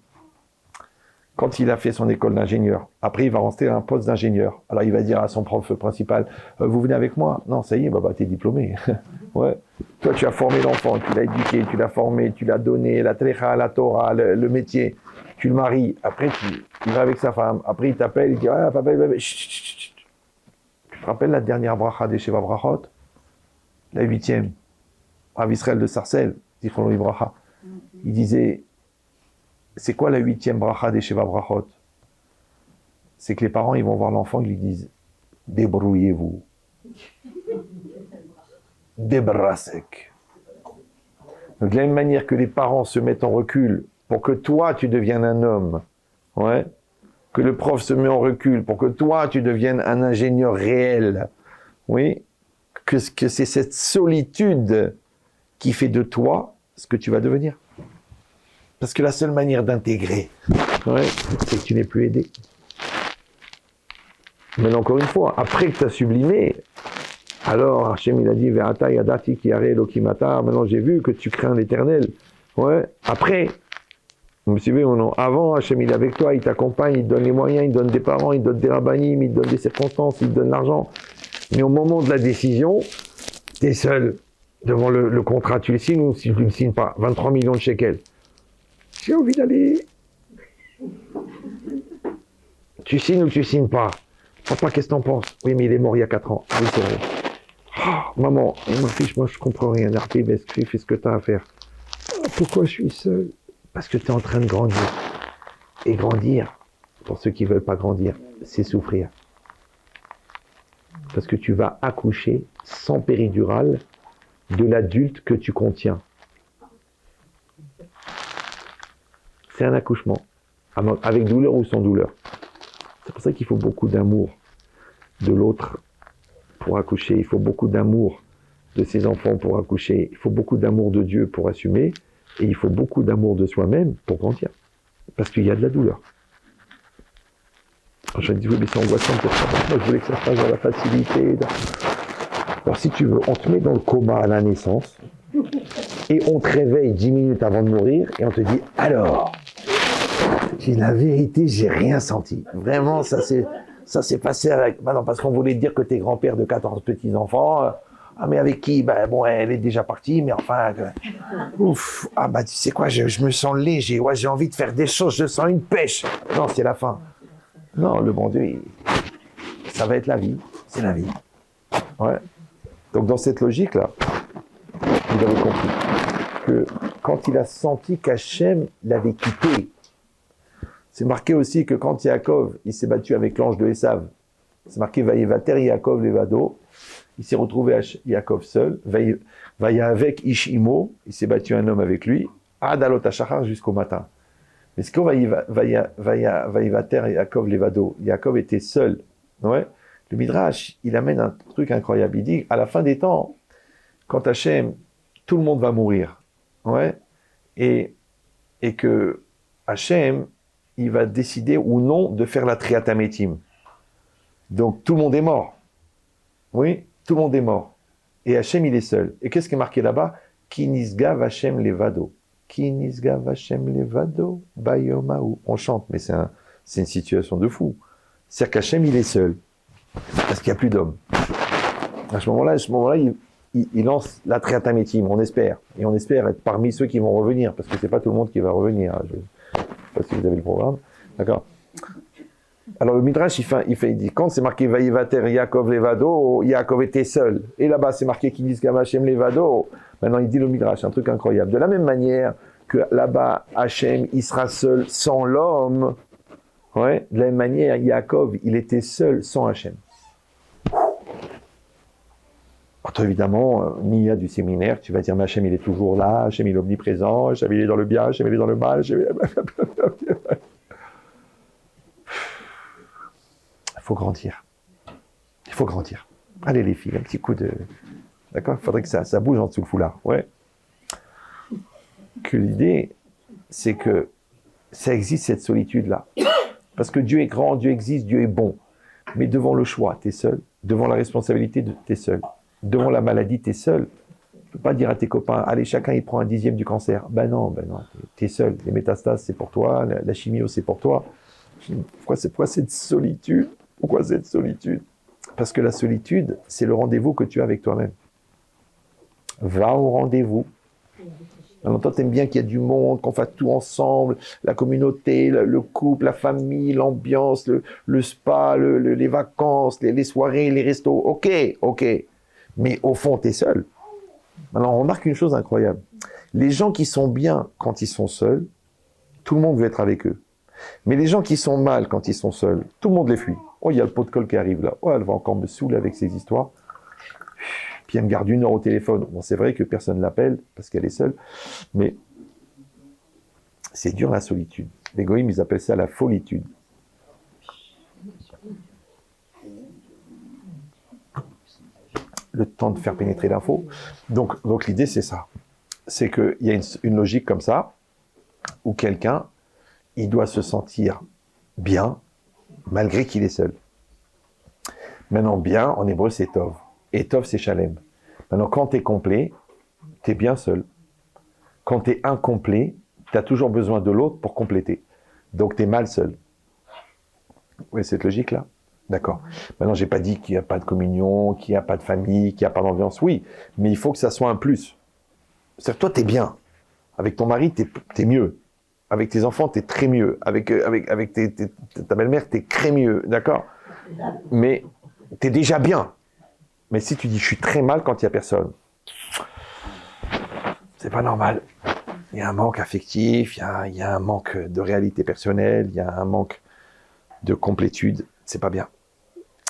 Quand il a fait son école d'ingénieur, après il va rester à un poste d'ingénieur. Alors il va dire à son prof principal, vous venez avec moi? Non, ça y est, t'es diplômé. Ouais. Toi, tu as formé l'enfant, tu l'as éduqué, tu l'as formé, tu l'as donné la trécha, la Torah, le métier. Tu le maries. Après, il va avec sa femme. Après, il t'appelle, il dit, ah, papa, chut, chut, chut. Tu te rappelles la dernière bracha des Sheva Brachot? La 8e. Rav Israël de Sarcelles, Zichrono Livracha. Il disait, c'est quoi la 8e bracha des Sheva Brachot? C'est que les parents, ils vont voir l'enfant, ils lui disent, débrouillez-vous. Débrassek. Donc, de la même manière que les parents se mettent en recul pour que toi, tu deviennes un homme, ouais, que le prof se met en recul pour que toi, tu deviennes un ingénieur réel, oui, que c'est cette solitude qui fait de toi ce que tu vas devenir. Parce que la seule manière d'intégrer, ouais, c'est que tu n'es plus aidé. Mais encore une fois, après que tu as sublimé, alors Hachem il a dit Ve'ata yadati ki hare Elokimata, maintenant j'ai vu que tu crains l'Éternel. Ouais, après, vous me suivez ou non? Avant, Hachem il est avec toi, il t'accompagne, il te donne les moyens, il te donne des parents, il te donne des rabbanim, il te donne des circonstances, il te donne l'argent. Mais au moment de la décision, tu es seul devant le contrat, tu le signes ou si tu ne le signes pas, 23 millions de shekels. J'ai envie d'aller. Tu signes ou tu signes pas? Papa, qu'est-ce que t'en penses? Oui, mais il est mort il y a 4 ans. Oui, c'est vrai. Oh, maman, ma fiche, moi je comprends rien. Arpi, mais fais ce que tu as à faire. Oh, pourquoi je suis seul? Parce que tu es en train de grandir. Et grandir, pour ceux qui ne veulent pas grandir, c'est souffrir. Parce que tu vas accoucher sans péridurale de l'adulte que tu contiens. C'est un accouchement, avec douleur ou sans douleur. C'est pour ça qu'il faut beaucoup d'amour de l'autre pour accoucher. Il faut beaucoup d'amour de ses enfants pour accoucher. Il faut beaucoup d'amour de Dieu pour assumer. Et il faut beaucoup d'amour de soi-même pour grandir. Parce qu'il y a de la douleur. Alors, je me dis, oui, mais c'est angoissant pour ça. Moi, je voulais que ça se passe dans la facilité. Alors, si tu veux, on te met dans le coma à la naissance. et on te réveille 10 minutes avant de mourir, et on te dit, alors, j'ai la vérité, j'ai rien senti. Vraiment, ça s'est passé avec... Bah non, parce qu'on voulait te dire que t'es grand-père de 14 petits-enfants. Ah, mais avec qui? Ben bon, elle est déjà partie, mais enfin... Ouf, ah bah tu sais quoi, je me sens léger, ouais, j'ai envie de faire des choses, je sens une pêche. Non, c'est la fin. Non, le bon Dieu, ça va être la vie, c'est la vie. Ouais. Donc dans cette logique-là, vous avez compris que quand il a senti qu'Hachem l'avait quitté, c'est marqué aussi que quand Yaakov, il s'est battu avec l'ange de Esav, c'est marqué Vayevater Yaakov Levado, il s'est retrouvé Yaakov seul, Vaya avec Ishimo, il s'est battu un homme avec lui, Adalot Hashachar jusqu'au matin. Mais ce qu'on Vayevater Yaakov Levado, Yaakov était seul. Ouais. Le Midrash, il amène un truc incroyable. Il dit, à la fin des temps, quand Hachem, tout le monde va mourir. Ouais. Et que Hachem, il va décider ou non de faire la triatamétim. Donc tout le monde est mort. Oui, tout le monde est mort. Et Hachem, il est seul. Et qu'est-ce qui est marqué là-bas? Ki nisgav Hachem levado. Ki nisgav Hachem levado bayomahu. On chante, mais c'est une situation de fou. C'est-à-dire qu'Hachem, il est seul. Parce qu'il n'y a plus d'hommes. À ce moment-là, il lance la triatamétim, on espère. Et on espère être parmi ceux qui vont revenir, parce que c'est pas tout le monde qui va revenir. Je ne sais pas si vous avez le programme. D'accord. Alors le Midrash, il dit, quand c'est marqué Vayevater Yaakov Levado, Yaakov était seul. Et là-bas, c'est marqué Kinisgam Hachem Levado. Maintenant, il dit le Midrash, un truc incroyable. De la même manière que là-bas, Hachem, il sera seul sans l'homme. Ouais, de la même manière, Yaakov, il était seul sans Hachem. Alors, évidemment, Nia du séminaire, tu vas dire, mais Hachem, il est toujours là, Hachem, il est omniprésent, Hachem, il est dans le bien, Hachem, il est dans le mal, Hachem, Il faut grandir. Il faut grandir. Allez, les filles, un petit coup de... D'accord? Il faudrait que ça bouge en dessous le foulard. Ouais. Que l'idée, c'est que ça existe, cette solitude-là. Parce que Dieu est grand, Dieu existe, Dieu est bon. Mais devant le choix, tu es seul. Devant la responsabilité, tu es seul. Devant la maladie, tu es seul. Tu ne peux pas dire à tes copains, allez, chacun il prend un 10e du cancer. Ben non, tu es seul. Les métastases, c'est pour toi. La chimio, c'est pour toi. Pourquoi cette solitude? Pourquoi cette solitude? Parce que la solitude, c'est le rendez-vous que tu as avec toi-même. Va au rendez-vous. Alors toi, tu aimes bien qu'il y ait du monde, qu'on fasse tout ensemble, la communauté, le couple, la famille, l'ambiance, le spa, les vacances, les soirées, les restos. Ok. Mais au fond, tu es seul. Alors, on remarque une chose incroyable. Les gens qui sont bien quand ils sont seuls, tout le monde veut être avec eux. Mais les gens qui sont mal quand ils sont seuls, tout le monde les fuit. Oh, il y a le pot de colle qui arrive là. Oh, elle va encore me saouler avec ses histoires. Puis elle me garde 1 heure au téléphone. Bon, c'est vrai que personne ne l'appelle parce qu'elle est seule, mais c'est dur la solitude. Les goïms, ils appellent ça la folitude. Le temps de faire pénétrer l'info. Donc l'idée, c'est ça. C'est qu'il y a une logique comme ça, où quelqu'un, il doit se sentir bien, malgré qu'il est seul. Maintenant, bien, en hébreu, c'est tov. Et tov, c'est shalem. Maintenant, quand tu es complet, tu es bien seul. Quand tu es incomplet, tu as toujours besoin de l'autre pour compléter. Donc, tu es mal seul. Vous voyez cette logique-là? D'accord. Maintenant, j'ai pas dit qu'il n'y a pas de communion, qu'il n'y a pas de famille, qu'il n'y a pas d'ambiance. Oui, mais il faut que ça soit un plus. C'est-à-dire, toi, tu es bien. Avec ton mari, tu es mieux. Avec tes enfants, tu es très mieux. Avec ta belle-mère, tu es très mieux. D'accord? Mais tu es déjà bien. Mais si tu dis, je suis très mal quand il n'y a personne, c'est pas normal. Il y a un manque affectif, il y a un manque de réalité personnelle, il y a un manque de complétude. C'est pas bien.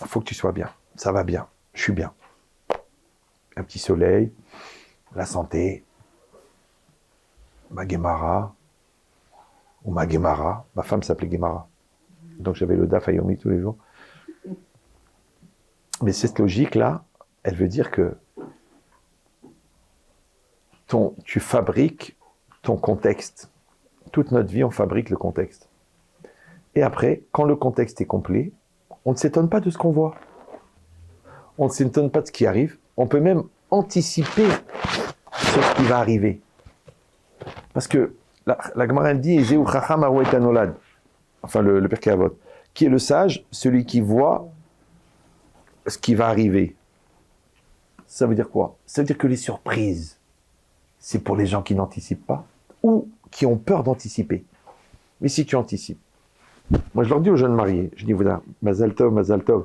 Il faut que tu sois bien. Ça va bien. Je suis bien. Un petit soleil, la santé, ma Guémara, ou ma Guémara. Ma femme s'appelait Guémara. Donc j'avais le Daf Yomi tous les jours. Mais cette logique-là, elle veut dire que tu fabriques ton contexte. Toute notre vie, on fabrique le contexte. Et après, quand le contexte est complet, on ne s'étonne pas de ce qu'on voit. On ne s'étonne pas de ce qui arrive. On peut même anticiper sur ce qui va arriver. Parce que la Gemara dit « Zeu chacham haroé et anolad », enfin le Pirkei Avot, qui est le sage, celui qui voit ce qui va arriver. Ça veut dire quoi? Ça veut dire que les surprises, c'est pour les gens qui n'anticipent pas ou qui ont peur d'anticiper. Mais si tu anticipes, moi je leur dis aux jeunes mariés, je dis voilà, Mazal Tov, Mazal Tov.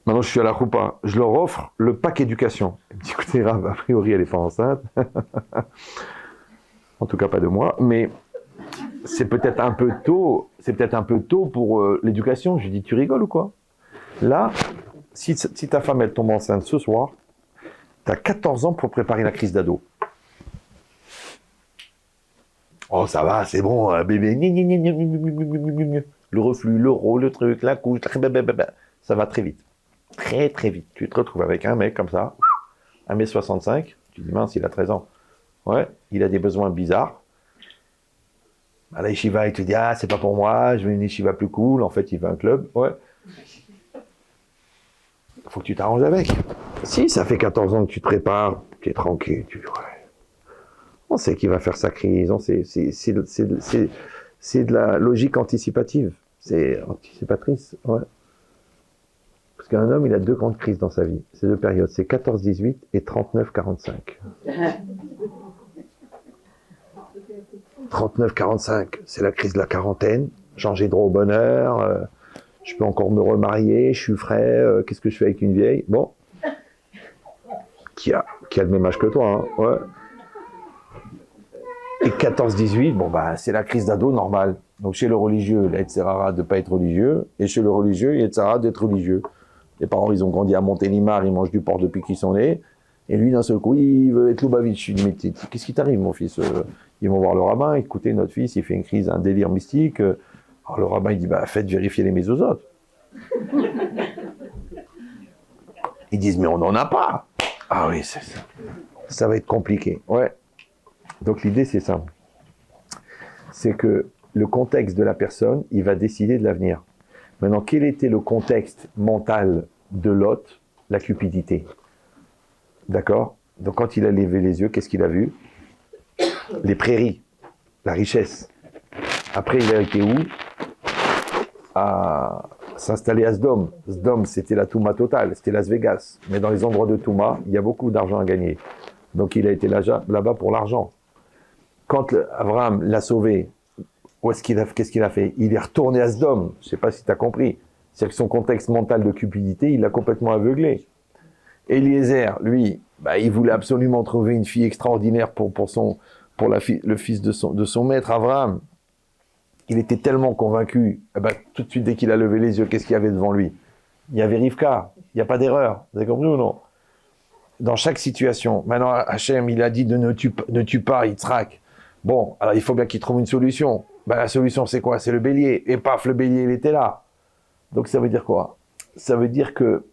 Maintenant je suis à la choupa, je leur offre le pack éducation. Ils me disent écoutez Rav, a priori elle n'est pas enceinte. En tout cas pas de moi, mais c'est peut-être un peu tôt, pour l'éducation. Je dis tu rigoles ou quoi? Là, si ta femme elle tombe enceinte ce soir, tu as 14 ans pour préparer la crise d'ado. Oh, ça va, c'est bon, bébé. Le reflux, l'euro, le truc, la couche, ça va très vite. Très, très vite. Tu te retrouves avec un mec comme ça, 1m65, tu dis mince, il a 13 ans. Ouais, il a des besoins bizarres. À la yeshiva, il te dit, ah, c'est pas pour moi, je veux une yeshiva plus cool. En fait, il veut un club. Ouais. Faut que tu t'arranges avec. Si, ça fait 14 ans que tu te prépares, tu es tranquille, ouais. On sait qu'il va faire sa crise, c'est de la logique anticipative. C'est anticipatrice, ouais. Parce qu'un homme, il a deux grandes crises dans sa vie. Ces deux périodes, c'est 14-18 et 39-45. 39-45, c'est la crise de la quarantaine. J'ai droit au bonheur, je peux encore me remarier, je suis frais, qu'est-ce que je fais avec une vieille? Bon. Qui a le même âge que toi, hein, ouais. Et 14-18, bon bah c'est la crise d'ado normale. Donc chez le religieux, la Yetzirara de ne pas être religieux, et chez le religieux, la Yetzirara d'être religieux. Les parents, ils ont grandi à Montélimar, ils mangent du porc depuis qu'ils sont nés, et lui, d'un seul coup, il veut être Lubavitch. Je lui dis, mais qu'est-ce qui t'arrive, mon fils? Ils vont voir le rabbin, écoutez, notre fils, il fait une crise, un délire mystique. Alors le rabbin, il dit, bah faites vérifier les mésozotes. Ils disent, mais on n'en a pas. Ah oui, c'est ça. Ça va être compliqué, ouais. Donc l'idée, c'est ça. C'est que le contexte de la personne, il va décider de l'avenir. Maintenant, quel était le contexte mental de Lot? La cupidité. D'accord? Donc quand il a levé les yeux, qu'est-ce qu'il a vu? Les prairies, la richesse. Après, il a été où? À s'installer à Sdom. Sdom, c'était la Touma totale, c'était Las Vegas. Mais dans les endroits de Touma, il y a beaucoup d'argent à gagner. Donc il a été là-bas pour l'argent. Quand Abraham l'a sauvé, qu'est-ce qu'il a fait? Il est retourné à Sdom. Je ne sais pas si tu as compris. C'est que son contexte mental de cupidité, il l'a complètement aveuglé. Eliezer, lui, bah, il voulait absolument trouver une fille extraordinaire pour le fils de son maître, Abraham. Il était tellement convaincu, bah, tout de suite, dès qu'il a levé les yeux, qu'est-ce qu'il y avait devant lui? Il y avait Rivka, il n'y a pas d'erreur. Vous avez compris ou non? Dans chaque situation. Maintenant, Hachem, il a dit ne tue pas Yitzhak. Bon, alors il faut bien qu'il trouve une solution. Ben, la solution, c'est quoi? C'est le bélier. Et paf, le bélier, il était là. Donc ça veut dire quoi? Ça veut dire que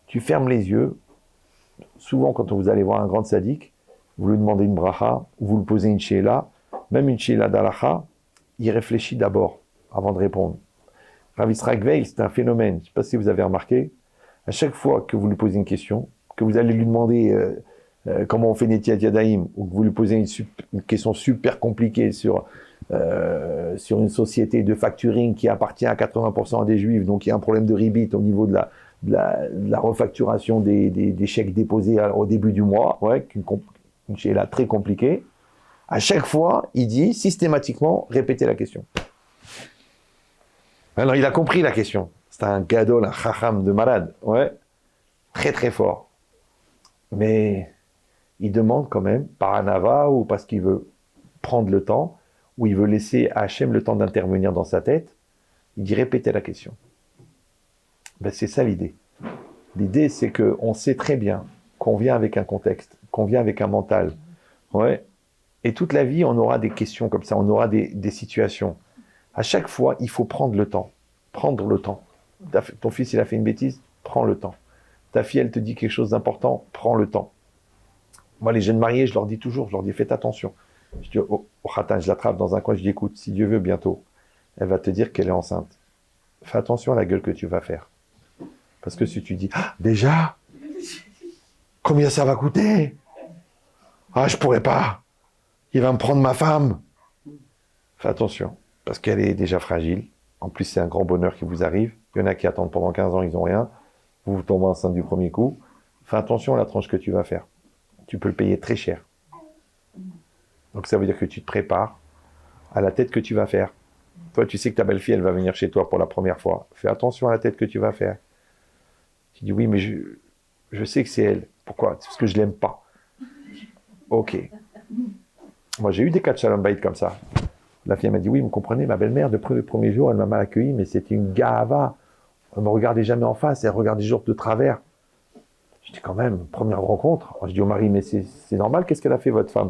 tu fermes les yeux. Souvent, quand vous allez voir un grand sadique, vous lui demandez une bracha, vous lui posez une sheila, même une sheila d'alacha, il réfléchit d'abord, avant de répondre. Rav Yitzhak Veil, c'est un phénomène. Je ne sais pas si vous avez remarqué. À chaque fois que vous lui posez une question, que vous allez lui demander comment on fait Netiat Yadayim, ou que vous lui posez une question super compliquée sur une société de facturing qui appartient à 80% à des juifs, donc il y a un problème de ribit au niveau de la refacturation des chèques déposés au début du mois, ouais, une chez là très compliquée. À chaque fois, il dit systématiquement répétez la question. Alors il a compris la question. C'est un gadol, un chacham de malade, ouais, très très fort. Mais il demande quand même, par anava ou parce qu'il veut prendre le temps, ou il veut laisser à Hachem le temps d'intervenir dans sa tête, il dit répétez la question. Ben, c'est ça l'idée. L'idée, c'est qu'on sait très bien qu'on vient avec un contexte, qu'on vient avec un mental. Ouais. Et toute la vie, on aura des questions comme ça, on aura des situations. À chaque fois, il faut prendre le temps. Prendre le temps. Ton fils, il a fait une bêtise, prends le temps. Ta fille, elle te dit quelque chose d'important, prends le temps. Moi, les jeunes mariés, je leur dis toujours, faites attention. Je dis au khatan, je l'attrape dans un coin, je dis écoute, si Dieu veut, bientôt, elle va te dire qu'elle est enceinte. Fais attention à la gueule que tu vas faire. Parce que si tu dis, ah, déjà, combien ça va coûter? Ah, je pourrais pas. Il va me prendre ma femme. Fais attention, parce qu'elle est déjà fragile. En plus, c'est un grand bonheur qui vous arrive. Il y en a qui attendent pendant 15 ans, ils n'ont rien. Vous tombez enceinte du premier coup. Fais attention à la tranche que tu vas faire. Tu peux le payer très cher. Donc ça veut dire que tu te prépares à la tête que tu vas faire. Toi, tu sais que ta belle-fille, elle va venir chez toi pour la première fois. Fais attention à la tête que tu vas faire. Tu dis, oui, mais je sais que c'est elle. Pourquoi? C'est parce que je l'aime pas. Ok. Moi, j'ai eu des cas de Shalom Bayit comme ça. La fille m'a dit, oui, vous comprenez, ma belle-mère, depuis le premier jour, elle m'a mal accueilli, mais c'était une gava. Elle me regardait jamais en face, elle regardait toujours de travers. Je dis, quand même, première rencontre. Je dis au mari, mais c'est normal, qu'est-ce qu'elle a fait, votre femme?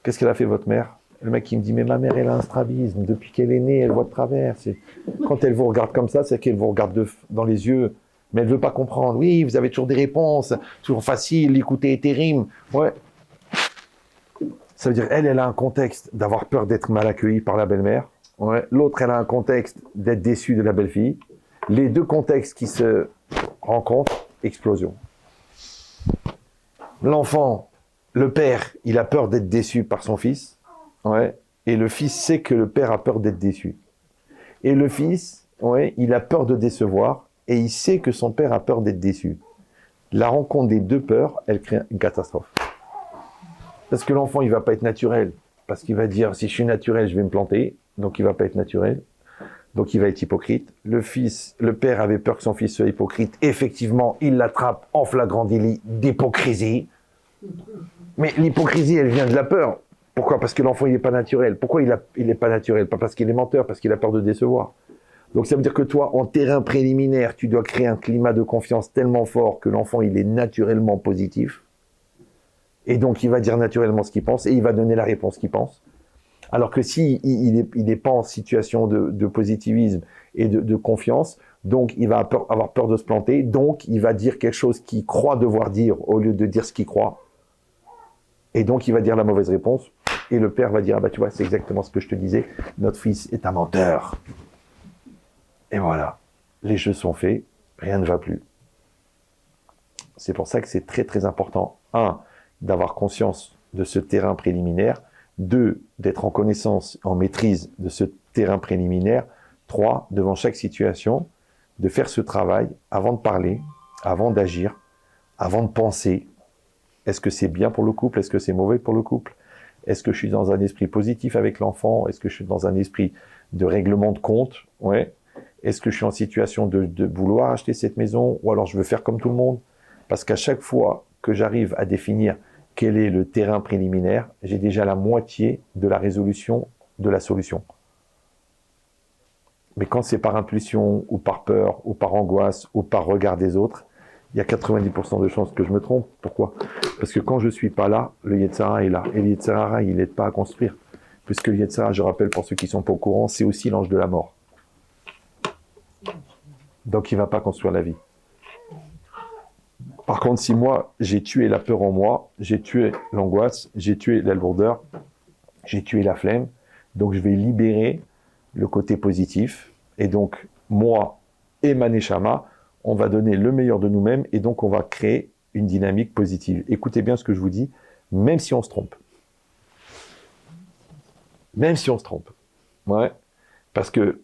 Qu'est-ce qu'elle a fait, votre mère? Le mec, il me dit, mais ma mère, elle a un strabisme. Depuis qu'elle est née, elle voit de travers. Quand elle vous regarde comme ça, c'est qu'elle vous regarde dans les yeux. Mais elle ne veut pas comprendre. Oui, vous avez toujours des réponses, toujours facile, l'écouter est terrible. Ouais. Ça veut dire, elle a un contexte d'avoir peur d'être mal accueillie par la belle-mère. Ouais. L'autre, elle a un contexte d'être déçue de la belle-fille. Les deux contextes qui se rencontrent, explosion. L'enfant, le père, il a peur d'être déçu par son fils. Ouais. Et le fils sait que le père a peur d'être déçu. Et le fils, ouais, il a peur de décevoir. Et il sait que son père a peur d'être déçu. La rencontre des deux peurs, elle crée une catastrophe. Parce que l'enfant, il va pas être naturel. Parce qu'il va dire, si je suis naturel, je vais me planter. Donc, il va pas être naturel. Donc, il va être hypocrite. Le père avait peur que son fils soit hypocrite. Effectivement, il l'attrape en flagrant délit d'hypocrisie. Mais l'hypocrisie, elle vient de la peur. Pourquoi? Parce que l'enfant, il n'est pas naturel. Pourquoi il n'est pas naturel? Pas parce qu'il est menteur, parce qu'il a peur de décevoir. Donc, ça veut dire que toi, en terrain préliminaire, tu dois créer un climat de confiance tellement fort que l'enfant, il est naturellement positif. Et donc, il va dire naturellement ce qu'il pense et il va donner la réponse qu'il pense. Alors que si il n'est pas en situation de positivisme et de confiance, donc il va avoir peur de se planter, donc il va dire quelque chose qu'il croit devoir dire au lieu de dire ce qu'il croit. Et donc, il va dire la mauvaise réponse. Et le père va dire, ah bah tu vois, c'est exactement ce que je te disais, notre fils est un menteur. Et voilà, les jeux sont faits, rien ne va plus. C'est pour ça que c'est très très important, 1, d'avoir conscience de ce terrain préliminaire, 2, d'être en connaissance, en maîtrise de ce terrain préliminaire, 3, devant chaque situation, de faire ce travail avant de parler, avant d'agir, avant de penser. Est-ce que c'est bien pour le couple? Est-ce que c'est mauvais pour le couple? Est-ce que je suis dans un esprit positif avec l'enfant? Est-ce que je suis dans un esprit de règlement de compte? Ouais. Est-ce que je suis en situation de vouloir acheter cette maison ou alors je veux faire comme tout le monde? Parce qu'à chaque fois que j'arrive à définir quel est le terrain préliminaire, j'ai déjà la moitié de la résolution de la solution. Mais quand c'est par impulsion ou par peur ou par angoisse ou par regard des autres, il y a 90% de chances que je me trompe. Pourquoi? Parce que quand je ne suis pas là, le Yetzer Hara est là. Et le Yetzer Hara, il n'aide pas à construire. Puisque le Yetzer Hara, je rappelle pour ceux qui ne sont pas au courant, c'est aussi l'ange de la mort. Donc il ne va pas construire la vie. Par contre, si moi, j'ai tué la peur en moi, j'ai tué l'angoisse, j'ai tué la lourdeur, j'ai tué la flemme, donc je vais libérer le côté positif. Et donc, moi et ma Neshama, on va donner le meilleur de nous-mêmes et donc on va créer une dynamique positive. Écoutez bien ce que je vous dis, même si on se trompe. Même si on se trompe. Ouais. Parce que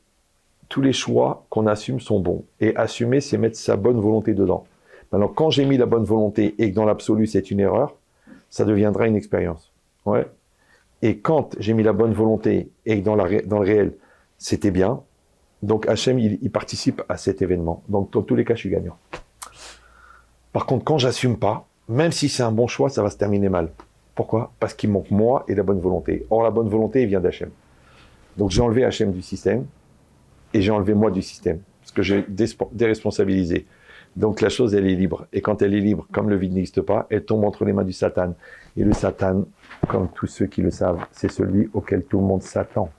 tous les choix qu'on assume sont bons. Et assumer, c'est mettre sa bonne volonté dedans. Maintenant, quand j'ai mis la bonne volonté et que dans l'absolu, c'est une erreur, ça deviendra une expérience. Ouais. Et quand j'ai mis la bonne volonté et que dans le réel, c'était bien, donc Hachem, il participe à cet événement. Donc, dans tous les cas, je suis gagnant. Par contre, quand j'assume pas, même si c'est un bon choix, ça va se terminer mal. Pourquoi? Parce qu'il manque moi et la bonne volonté. Or, la bonne volonté, elle vient d'Hachem. Donc, j'ai enlevé Hachem du système et j'ai enlevé moi du système. Parce que j'ai déresponsabilisé. Donc, la chose, elle est libre. Et quand elle est libre, comme le vide n'existe pas, elle tombe entre les mains du Satan. Et le Satan, comme tous ceux qui le savent, c'est celui auquel tout le monde s'attend.